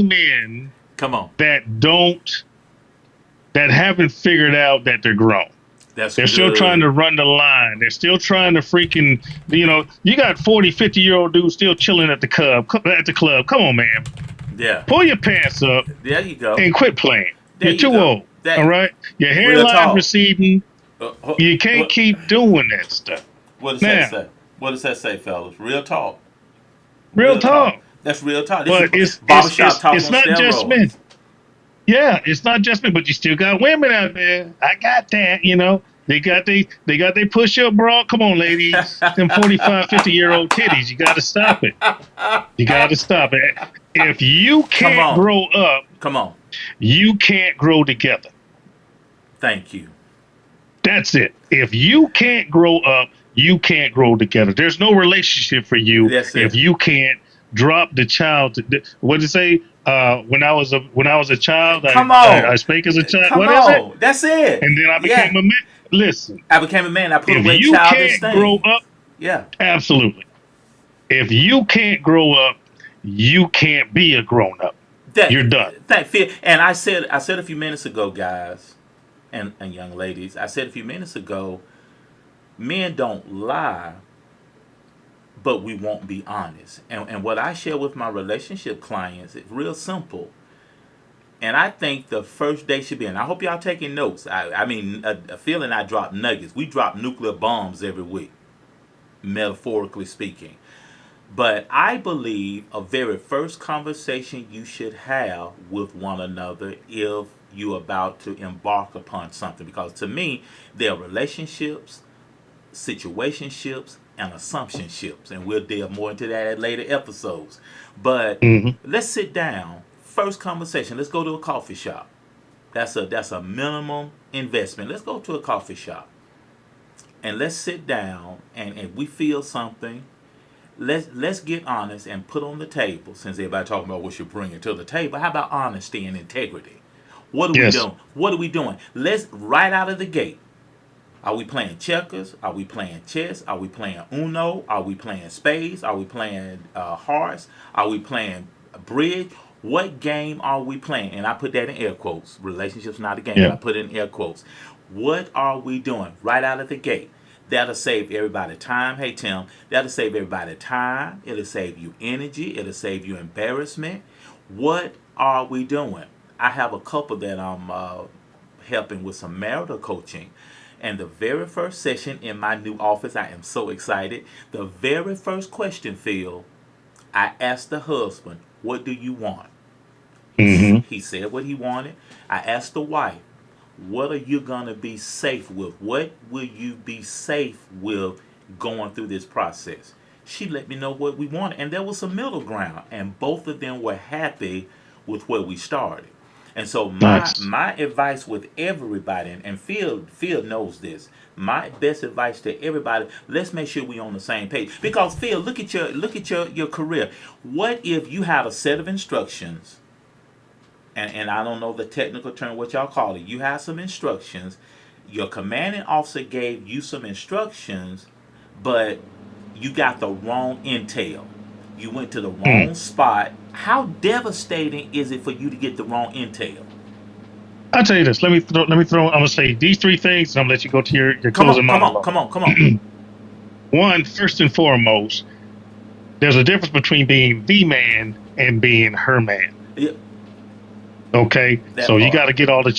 men Come on. that haven't figured out that they're grown. That's They're still trying good. to run the line. They're still trying to freaking, you got 40, 50-year-old dudes still chilling at the club. Come on, man. Yeah. Pull your pants up There you go. and quit playing. There You're you too go. old. All That right? Your real hairline's talk. receding. You can't What, keep doing that stuff. what does that Now, say? What does that say, fellas? Real talk. real Real talk. talk. That's real talk. This is But it's it's barbershop it's talk it's on not just men. steroids. Yeah, it's not just men, but you still got women out there. I got that. They got they push up bra. Come on, ladies. Them 45, 50-year-old titties. You gotta stop it. You gotta stop it. If you Come can't on. grow up, Come on. you can't grow together. Thank you. That's it. If you can't grow up, you can't grow together. There's no relationship for you That's if it. you can't drop the child. What did it say? When I was a child, Come I on. spake as a child. Come What is it? on. That's it. And then I became Yeah. a man. Listen, I became a man. I put if away you childish can't grow things. up, Yeah. absolutely. If you can't grow up, you can't be a grown up. That You're done. that fear. And I said a few minutes ago, guys and young ladies. I said a few minutes ago, men don't lie, but we won't be honest. And what I share with my relationship clients is real simple. And I think the first day should be, and I hope y'all taking notes. I mean, a feeling I drop nuggets. We drop nuclear bombs every week, metaphorically speaking. But I believe a very first conversation you should have with one another if you're about to embark upon something. Because to me, there are relationships, situationships, and assumptionships. And we'll delve more into that at later episodes. But Hmm. let's sit down. First conversation. Let's go to a coffee shop. That's a minimum investment. Let's go to a coffee shop and let's sit down and if we feel something, let's get honest and put on the table. Since everybody talking about what you're bringing to the table, how about honesty and integrity? What are we Yes. doing? What are we doing? Let's right out of the gate. Are we playing checkers? Are we playing chess? Are we playing Uno? Are we playing spades? Are we playing hearts? Are we playing bridge? What game are we playing? And I put that in air quotes. Relationships not a game, but Yeah. I put it in air quotes. What are we doing right out of the gate? That'll save everybody time. Hey Tim, that'll save everybody time. It'll save you energy. It'll save you embarrassment. What are we doing? I have a couple that I'm helping with some marital coaching. And the very first session in my new office, I am so excited. The very first question, Phil, I asked the husband, "What do you want?" Hmm. He said what he wanted. I asked the wife, "What are you going to be safe with? What will you be safe with going through this process?" She let me know what we wanted. And there was a middle ground. And both of them were happy with where we started. And so my Nice. my advice with everybody, and Phil knows this. My best advice to everybody: let's make sure we on the same page. Because Phil, look at your career. What if you had a set of instructions, and I don't know the technical term what y'all call it. You have some instructions. Your commanding officer gave you some instructions, but you got the wrong intel. You went to the Mm. wrong spot. How devastating is it for you to get the wrong intel? I'll tell you this. Let me throw. I'm gonna say these three things, and I'm gonna let you go to your Come closing on, come on, monologue. come on, come on. One, first and foremost, there's a difference between being the man and being her man. Yeah, Okay, that so you part. got to get all the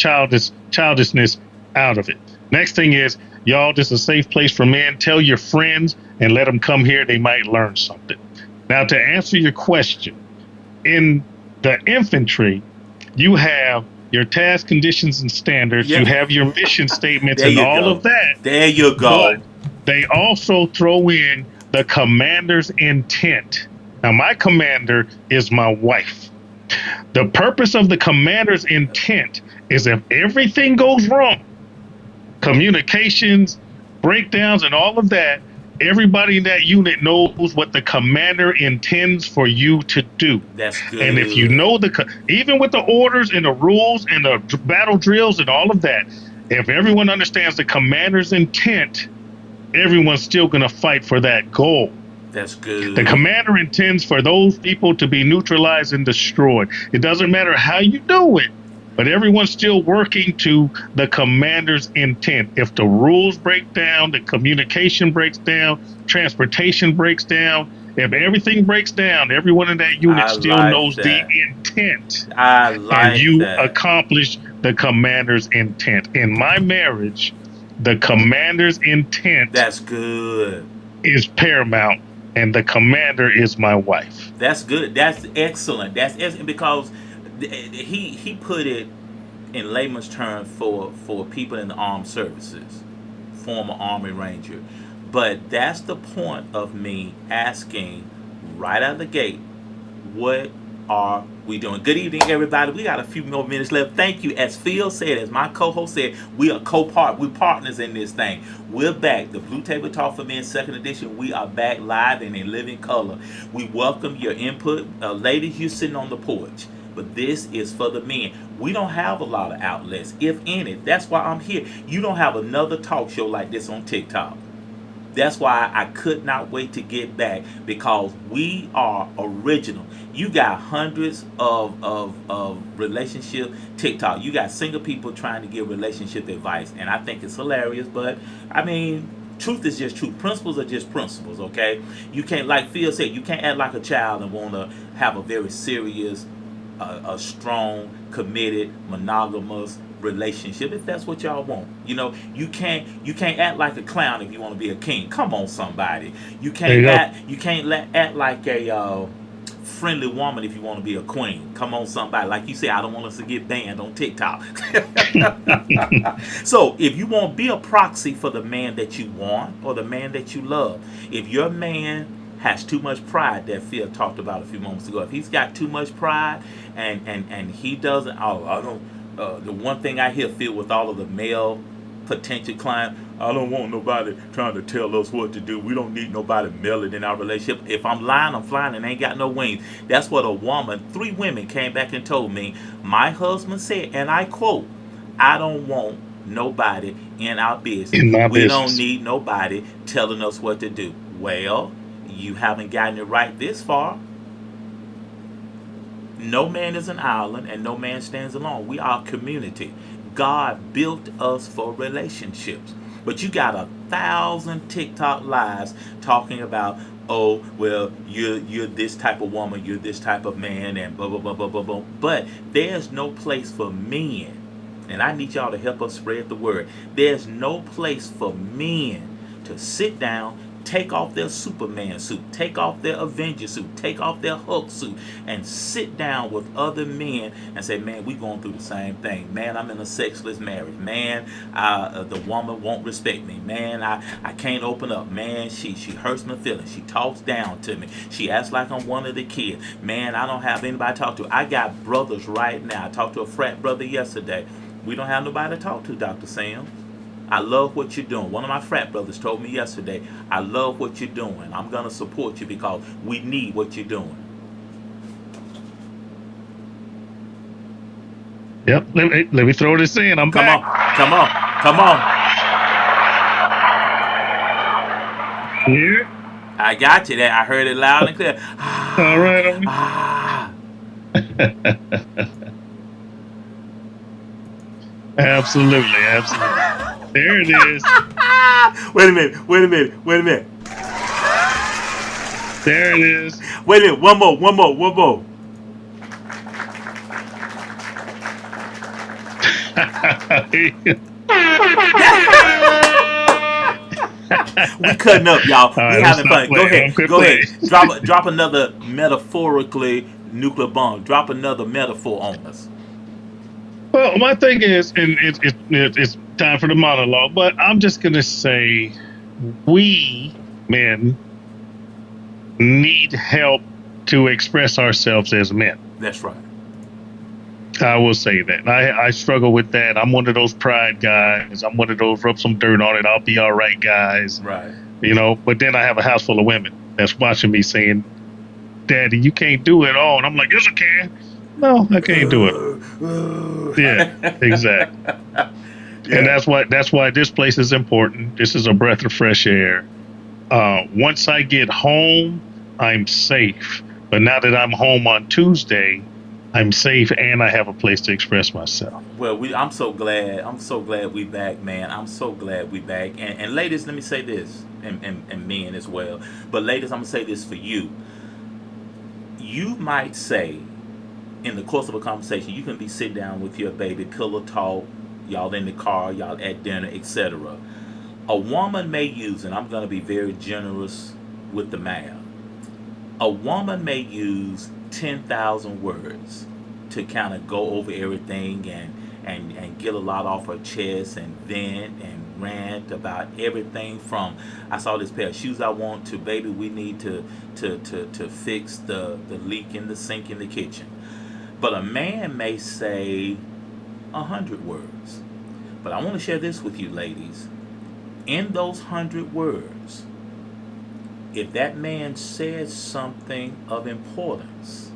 childishness out of it. Next thing is, y'all, this is a safe place for men. Tell your friends and let them come here. They might learn something. Now, to answer your question, in the infantry, you have your task conditions and standards, you Yeah, have your mission statements there and you all go. of that, There you but go. they also throw in the commander's intent. Now, my commander is my wife. The purpose of the commander's intent is if everything goes wrong, communications, breakdowns, and all of that, everybody in that unit knows what the commander intends for you to do. That's And if you good. know even with the orders and the rules and the battle drills and all of that, if everyone understands the commander's intent, everyone's still going to fight for that goal. That's The good. commander intends for those people to be neutralized and destroyed. It doesn't matter how you do it, but everyone's still working to the commander's intent. If the rules break down, the communication breaks down, transportation breaks down, if everything breaks down, everyone in that unit I still like knows the that. intent I and like you that. accomplish the commander's intent. In my marriage, the commander's intent That's good. is paramount, and the commander is my wife. That's good. That's excellent. That's excellent because he put it in layman's terms for people in the armed services, former Army Ranger. But that's the point of me asking right out of the gate, what are We doing good evening, everybody. We got a few more minutes left. Thank you. As Phil said, as my co-host said, we are we're partners in this thing. We're back. The Blue Table Talk for Men second edition. We are back live and in living color. We welcome your input. Ladies, you're sitting on the porch. But this is for the men. We don't have a lot of outlets, if any. That's why I'm here. You don't have another talk show like this on TikTok. That's why I could not wait to get back, because we are original. You got hundreds of relationship TikTok. You got single people trying to give relationship advice, and I think it's hilarious. But I mean, truth is just truth. Principles are just principles. Okay, you can't, like Phil said, you can't act like a child and want to have a very serious, a strong, committed, monogamous relationship if that's what y'all want. You can't act like a clown if you want to be a king. Come on, somebody. You There you can't go. act like a friendly woman if you want to be a queen. Come on, somebody. Like you said, I don't want us to get banned on TikTok. So if you want to be a proxy for the man that you want or the man that you love, if your man has too much pride, that Phil talked about a few moments ago, if he's got too much pride and he doesn't, oh, I don't, the one thing I hear, Phil, with all of the male potential clients, I don't want nobody trying to tell us what to do. We don't need nobody meddling in our relationship. If I'm lying, I'm flying and ain't got no wings. That's what a woman, 3 women came back and told me. My husband said, and I quote, I don't want nobody in our business. In my We don't business. need nobody telling us what to do. Well, you haven't gotten it right this far. No man is an island and no man stands alone. We are a community. God built us for relationships. But you got 1,000 TikTok lives talking about, oh, well, you're this type of woman, you're this type of man, and blah blah blah blah blah blah. But there's no place for men. And I need y'all to help us spread the word. There's no place for men to sit down, take off their Superman suit, take off their Avenger suit, take off their Hulk suit, and sit down with other men and say, man, we going through the same thing. Man, I'm in a sexless marriage. Man, the woman won't respect me. Man, I can't open up. Man, she hurts my feelings. She talks down to me. She acts like I'm one of the kids. Man, I don't have anybody to talk to. I got brothers right now. I talked to a frat brother yesterday. We don't have nobody to talk to, Dr. Sam. I love what you're doing. One of my frat brothers told me yesterday, I love what you're doing. I'm going to support you because we need what you're doing. Yep. Let me throw this in. I'm Come on, back. come on, come on. Here. I got you there. I heard it loud and clear. All Ah, right. ah. Absolutely. Absolutely. There it is. Wait a minute, wait a minute, wait a minute. There it is. Wait a minute, one more, one more, one more. We cutting up, y'all. All We right, I'm having stop fun. Go playing. ahead. I'm quit Go playing. ahead. Drop another metaphorically nuclear bomb. Drop another metaphor on us. Well, my thing is, and it's time for the monologue, but I'm just gonna say, we men need help to express ourselves as men. That's right. I will say that. I struggle with that. I'm one of those pride guys. I'm one of those rub some dirt on it. I'll be all right, guys. Right. But then I have a house full of women that's watching me saying, Daddy, you can't do it all. And I'm like, yes, I can. No, I can't do it. Yeah, exactly. And Yeah. that's why this place is important. This is a breath of fresh air. Once I get home, I'm safe. But now that I'm home on Tuesday, I'm safe and I have a place to express myself. Well, I'm so glad. I'm so glad we back, man. I'm so glad we back. And ladies, let me say this, and men as well. But ladies, I'm gonna say this for you. You might say, in the course of a conversation, you can be sit down with your baby, pillow talk, y'all in the car, y'all at dinner, etc. A woman may use, and I'm gonna be very generous with the math. A woman may use 10,000 words to kind of go over everything and get a lot off her chest and vent and rant about everything from, I saw this pair of shoes I want, to, baby, we need to fix the leak in the sink in the kitchen. But a man may say 100 words. But I want to share this with you, ladies. In those 100 words, if that man says something of importance,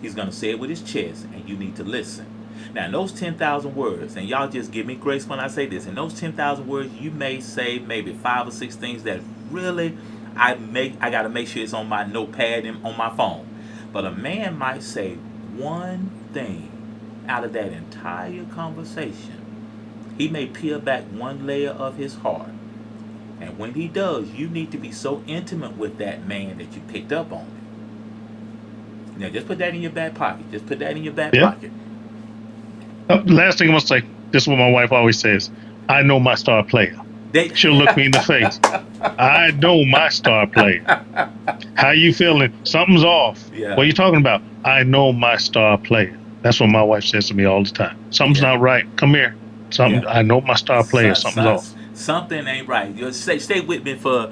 he's going to say it with his chest, and you need to listen. Now, in those 10,000 words, and y'all just give me grace when I say this, in those 10,000 words, you may say maybe 5 or 6 things that really I got to make sure it's on my notepad and on my phone. But a man might say one thing out of that entire conversation. He may peel back one layer of his heart. And when he does, you need to be so intimate with that man that you picked up on it. Now, just put that in your back pocket. Just put that in your back Yeah. pocket. Last thing I'm gonna say, this is what my wife always says. I know my star player. They, She'll look me in the face. I know my star player. How you feeling? Something's off. What yeah, are you talking about? I know my star player. That's what my wife says to me all the time. Something's yeah, not right. Come here. yeah. Something. I know my star player. So, Something's so, off. something ain't right. You stay with me for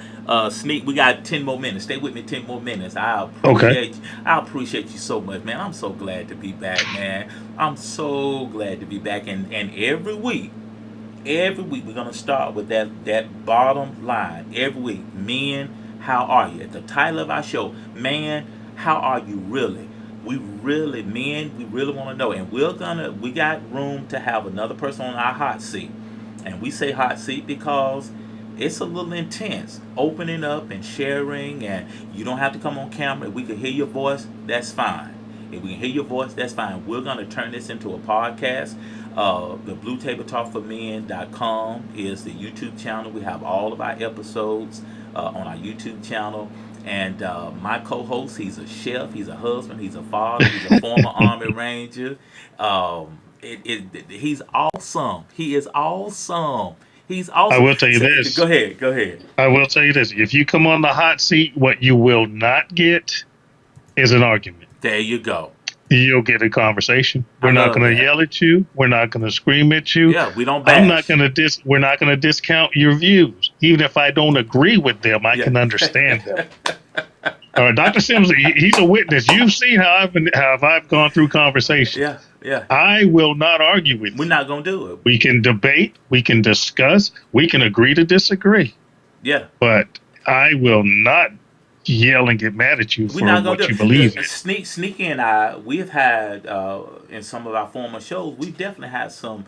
sneak. We got 10 more minutes. Stay with me 10 more minutes. Okay. I appreciate you so much, man. I'm so glad to be back, man. I'm so glad to be back. And every week we're gonna start with that bottom line. Every week, men, how are you? At the title of our show, man, how are you really? We really want to know, and we got room to have another person on our hot seat, and we say hot seat because it's a little intense, opening up and sharing, and you don't have to come on camera. If we can hear your voice, that's fine. If we can hear your voice, that's fine. We're going to turn this into a podcast. The BlueTableTalkForMen.com is the YouTube channel. We have all of our episodes on our YouTube channel. And my co-host, he's a chef, he's a husband, he's a father, he's a former Army Ranger. He's awesome. He is awesome. He's I awesome. will tell you So, go this. ahead, go ahead. I will tell you this. If you come on the hot seat, what you will not get is an argument. There you go. You'll get a conversation. I We're not love going to that. yell at you. We're not going to scream at you. Yeah, we don't I'm not bash. going to We're not going to discount your views, even if I don't agree with them. I Yeah. can understand them. Dr. Sims, he's a witness. You've seen how I've gone through conversations. Yeah, yeah. I will not argue with We're you. not gonna do it. We can debate. We can discuss. We can agree to disagree. Yeah, But I will not yell and get mad at you we're for not gonna do what you it. believe in. Sneaky and I, we've had in some of our former shows, we've definitely had some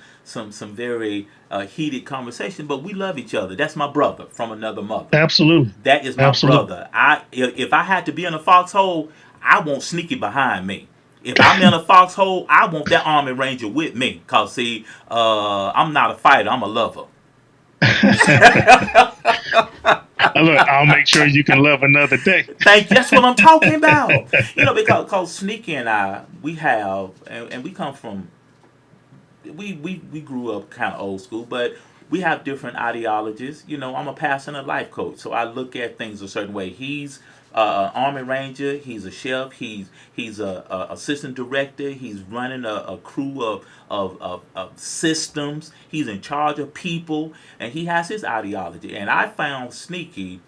very heated conversation. But we love each other. That's my brother from another mother. Absolutely. That is my Absolutely. brother. If I had to be in a foxhole, I want Sneaky behind me. If I'm in a foxhole, I want that Army Ranger with me. Cause see, I'm not a fighter. I'm a lover. Look, I'll make sure you can love another day. Thank you. That's what I'm talking about. Because Sneaky and I, we have, and we come from, we grew up kind of old school, but we have different ideologies. I'm a pastor and a life coach, so I look at things a certain way. He's an Army Ranger. He's a chef. He's a assistant director. He's running a crew of systems. He's in charge of people, and he has his ideology. And I found Sneaky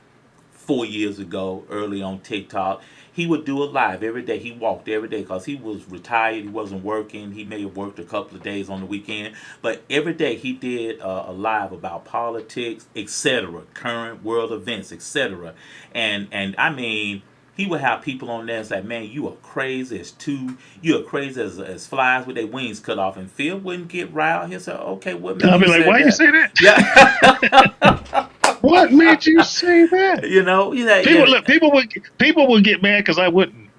4 years ago, early on TikTok. He would do a live every day. He walked every day because he was retired. He wasn't working. He may have worked a couple of days on the weekend, but every day he did a live about politics, etc., current world events, etc. And I mean, he would have people on there and say, "Man, you are crazy as you are crazy as flies with their wings cut off." And Phil wouldn't get riled. He'll say, "Okay, what made I'll you be like, say why you that?" say that? Yeah, What made you say that? yeah, People would get mad because I wouldn't.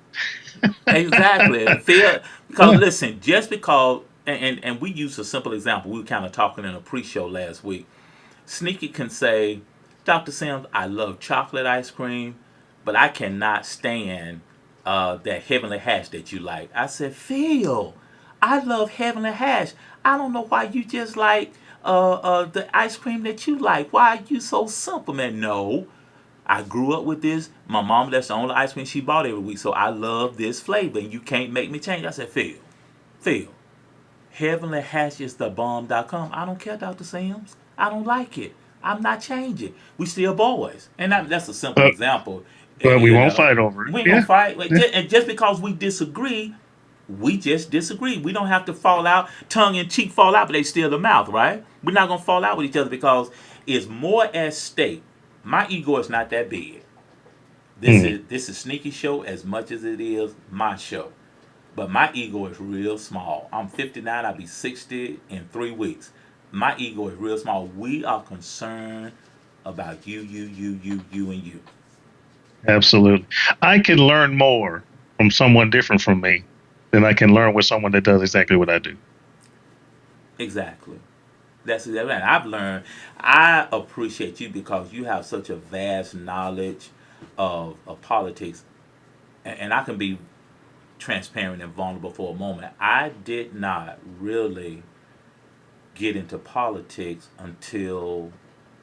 exactly. Fear, because listen, just because, and we used a simple example. We were kind of talking in a pre-show last week. Sneaky can say, "Dr. Sims, I love chocolate ice cream, but I cannot stand that heavenly hash that you like." I said, "Phil, I love heavenly hash. I don't know why you just like the ice cream that you like. Why are you so simple, man?" No, I grew up with this. My mom, that's the only ice cream she bought every week. So I love this flavor, and you can't make me change. I said, Phil, Heavenly Hash is the bomb.com. I don't care, Dr. Sims. I don't like it. I'm not changing. We still boys. And that's a simple But example. but we You won't know, fight over it. we ain't gonna Yeah. fight. Yeah. And just because we disagree, We just disagree. We don't have to fall out, tongue in cheek fall out, but they still the mouth, right? We're not gonna fall out with each other because it's more at stake. My ego is not that big. Mm, This is Sneaky Show as much as it is my show. But my ego is real small. I'm 59, I'll be 60 in 3 weeks. My ego is real small. We are concerned about you, and you. absolutely. I can learn more from someone different from me than I can learn with someone that does exactly what I do. Exactly. That's exactly right. I've learned. I appreciate you because you have such a vast knowledge of politics, and I can be transparent and vulnerable for a moment. I did not really get into politics until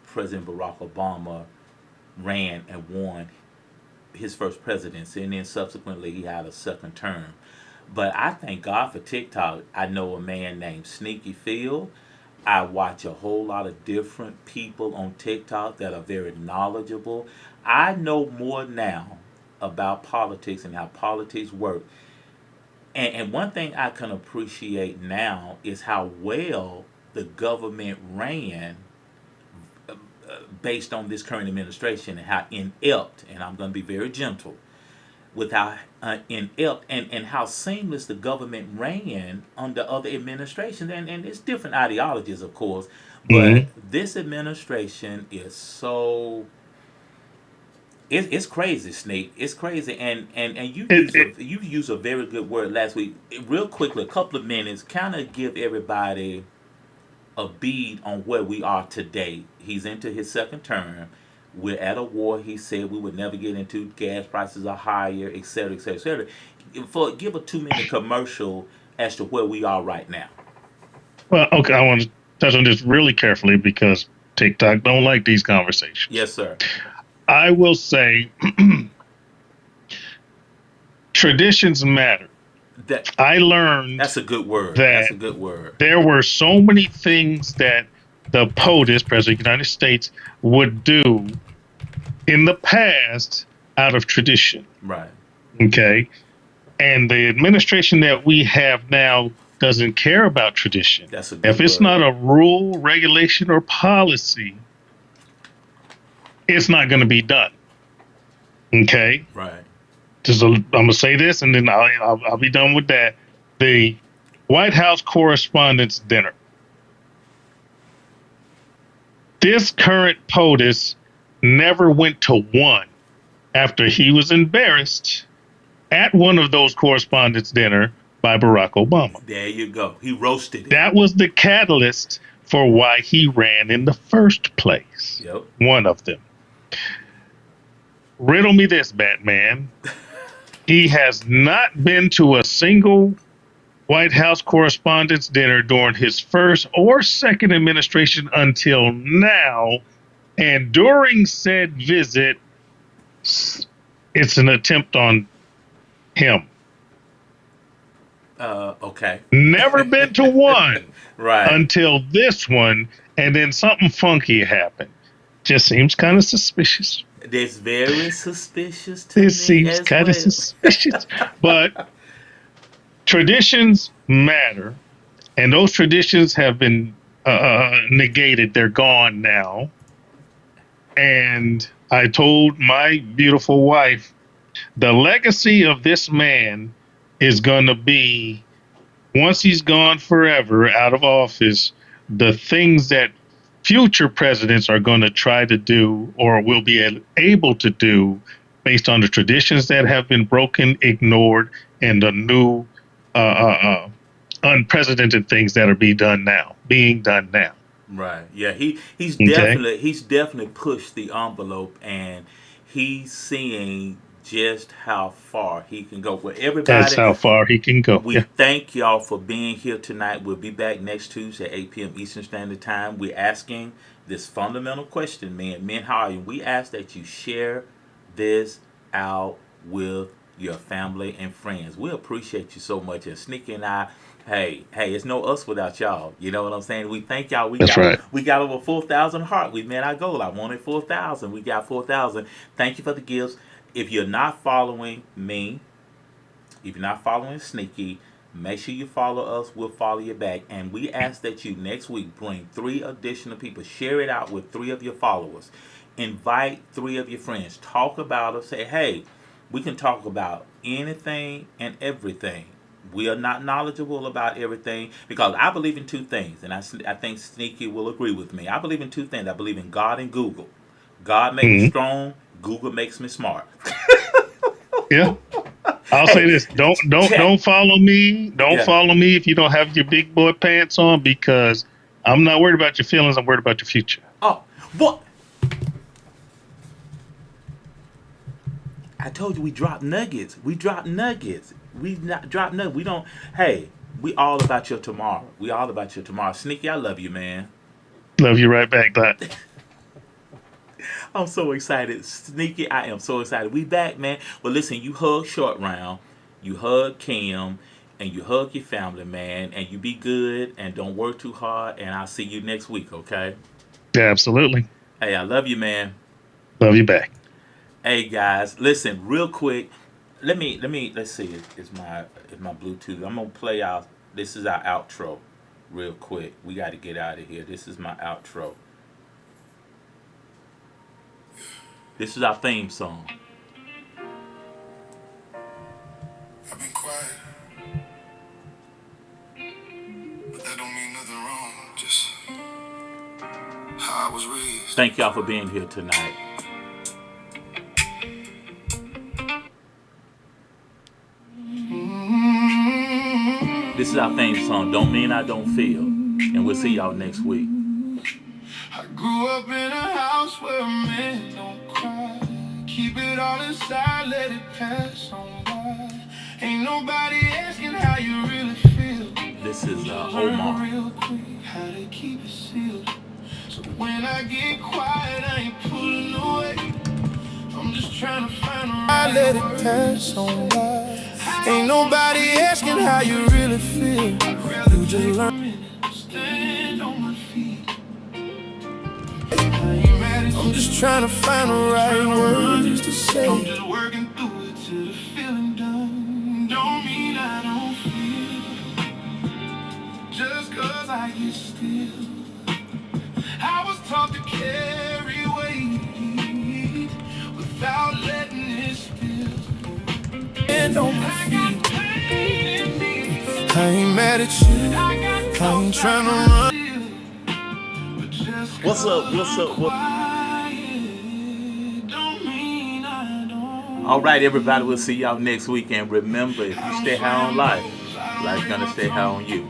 President Barack Obama ran and won his first presidency, and then subsequently he had a second term. But I thank God for TikTok. I know a man named Sneakeyyy Phil. I watch a whole lot of different people on TikTok that are very knowledgeable. I know more now about politics and how politics work. And one thing I can appreciate now is how well the government ran based on this current administration and how inept, and I'm going to be very gentle, with how inept and how seamless the government ran under other administrations. And it's different ideologies, of course, but Hmm. this administration is so. It's crazy, Snake. It's crazy, and It, it, you use a very good word last week. Real quickly, a couple of minutes, kind of give everybody a bead on where we are today. He's into his second term. We're at a war. He said we would never get into. Gas prices are higher, et cetera, et cetera, et cetera. Give a 2 minute commercial as to where we are right now. well, okay, I want to touch on this really carefully because TikTok don't like these conversations. Yes, sir. I will say traditions matter. That I learned that's a good word. That's that a good word. there were so many things that the POTUS, President of the United States, would do in the past out of tradition. Right. Okay. And the administration that we have now doesn't care about tradition. That's a If good it's word. not a rule, regulation, or policy, it's not going to be done. Okay. Right. I'm going to say this and then I'll be done with that. The White House Correspondents' Dinner. This current POTUS never went to one after he was embarrassed at one of those correspondents' dinner by Barack Obama. There you go. He roasted him. That was the catalyst for why he ran in the first place. Yep. One of them. Riddle me this, Batman. He has not been to a single White House Correspondents' Dinner during his first or second administration until now. And during said visit, it's an attempt on him. Okay. Never been to one Right. until this one, and then something funky happened. Just seems kind of suspicious. That's very suspicious to This me seems as kind of well. suspicious. But traditions matter, and those traditions have been negated. They're gone now. And I told my beautiful wife, the legacy of this man is going to be, once he's gone forever out of office, the things that future presidents are going to try to do or will be able to do based on the traditions that have been broken, ignored, and the new unprecedented things that are being done now. Right. Yeah. Okay. He's definitely pushed the envelope, and he's seeing just how far he can go. Well, That's everybody, how far he can go. we Yeah, thank y'all for being here tonight. We'll be back next Tuesday at 8 p.m. Eastern Standard Time. We're asking this fundamental question, man. Men, how are you? We ask that you share this out with your family and friends. We appreciate you so much. And Sneaky and I, hey, it's no us without y'all. You know what I'm saying? We thank y'all. that's right. We got over 4,000 heart. We met our goal. I wanted 4,000. We got 4,000. Thank you for the gifts. If you're not following me, if you're not following Sneaky, Make sure you follow us. We'll follow you back. And we ask that you next week bring 3 additional people. Share it out with 3 of your followers. Invite 3 of your friends. Talk about us. Say, hey, we can talk about anything and everything. We are not knowledgeable about everything because I believe in 2 things. And I think Sneaky will agree with me. I believe in 2 things. I believe in God and Google. God make me Mhm. strong. Google makes me smart. Yeah. I'll say Hey, this: check. don't follow me. Don't Yeah. follow me if you don't have your big boy pants on, because I'm not worried about your feelings. I'm worried about your future. Oh, what? I told you we drop nuggets. We drop nuggets. We not drop nuggets. We don't. Hey, we all about your tomorrow. We all about your tomorrow. Sneaky, I love you, man. Love you right back, Doc. I'm so excited. Sneaky, I am so excited. We back, man. Well, listen, you hug Short Round, you hug Kim, and you hug your family, man. And you be good and don't work too hard. And I'll see you next week, okay? Yeah, absolutely. Hey, I love you, man. Love you back. Hey guys, listen real quick. Let's see. Is my Bluetooth? I'm gonna play out. This is our outro, real quick. We got to get out of here. This is my outro. This is our theme song. I've been quiet, but that don't mean nothing wrong. Just how I was raised. Thank y'all for being here tonight. This is our theme song. Don't mean I don't feel. And we'll see y'all next week. I grew up in a house where men don't cry. Keep it all inside, let it pass on by. Ain't nobody asking how you really feel. This is Omar. Real quick how to keep it sealed. So when I get quiet, I ain't pulling away. I'm just trying to find a right I let it pass on by. Ain't nobody asking how you really feel. You just learn. Stand on my feet. I'm just trying to find the right words to say. I'm just working through it till the feeling done. Don't mean I don't feel. Just cause I get still. I was taught to carry weight without letting it spill. And on my feet. I ain't mad at you. I ain't trying to run. What's up? What's up? What? All right, everybody. We'll see y'all next week. And remember, if you stay high on life, life's gonna stay high on you.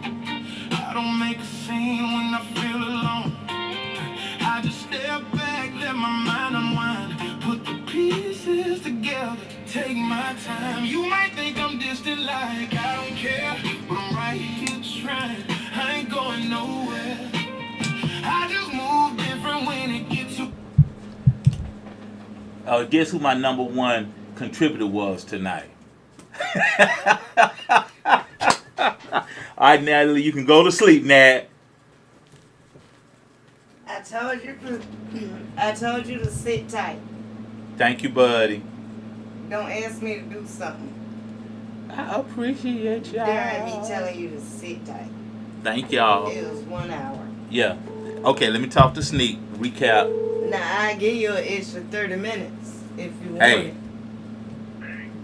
I don't make a scene when I feel alone. I just step back, let my mind unwind. Put the pieces together, take my time. You might think I'm distant, like I don't care, but I'm right here trying. I ain't going nowhere. I just move different when it gets to. Guess who my number 1 contributor was tonight? All right, Natalie, you can go to sleep, Nat. I told you to, I told you to sit tight. Thank you, buddy. Don't ask me to do something. I appreciate y'all. There ain't me telling you to sit tight. Thank y'all. It was 1 hour. Yeah. Okay, let me talk to Sneak. Recap. Now I give you an extra 30 minutes if you want Hey. it.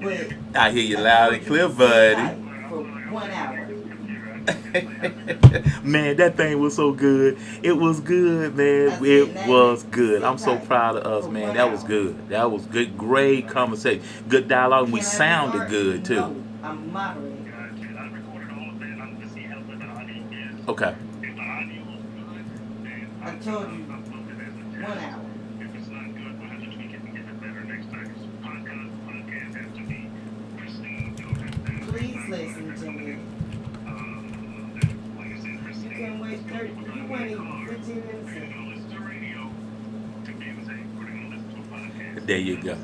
But I hear you loud and clear, buddy. For 1 hour. Man, that thing was so good. It was good, man. It was good. I'm so proud of us, man. That was good. That was good. Great conversation. Good dialogue. And we sounded good, too. No, I'm moderating. Okay. I told you 1 hour. Please listen to me. You can wait 30. You went even 15 minutes in. There you go.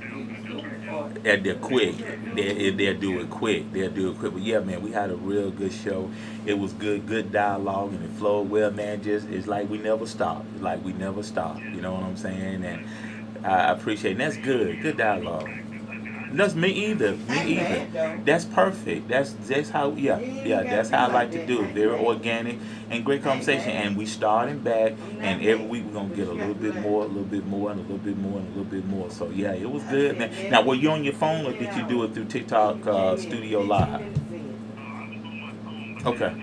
And they're quick. They'll do it quick. They'll do it quick. But yeah, man, we had a real good show. It was good dialogue, and it flowed well, man. Just it's like we never stopped. It's like we never stopped. You know what I'm saying? And I appreciate it. And that's good. Good dialogue. That's me either. Me I ain't either. mad though. That's perfect. That's how. Yeah, You ain't yeah. even gotta That's be how I like like to that. do I it. ain't Very mad. organic and great I ain't conversation. mad. And we starting back, I'm and not every mad. week we're gonna But get a you little got to bit learn. more, a little bit more, and a little bit more, and a little bit more. So yeah, it was I good, man. said Now, that were you on your phone or 15 did you do hours. it through Give TikTok you 10 minutes. Studio 15 Live? minutes in. Okay,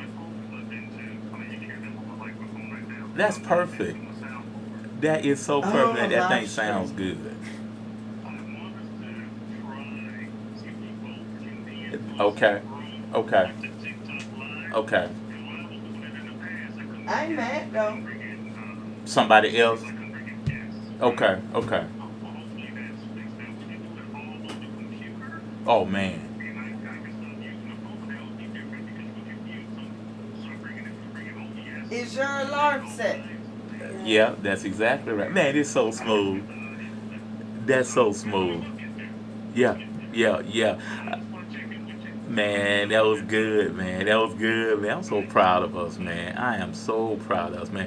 that's perfect. That is so perfect. On a That live thing sounds stream. good. Okay, okay, okay. I ain't mad though. Somebody else. Okay, okay. Oh man. Is your alarm set? Yeah, that's exactly right. Man, it's so smooth. That's so smooth. Yeah, yeah, yeah. Man, that was good, man. That was good, man. I'm so proud of us, man. I am so proud of us, man.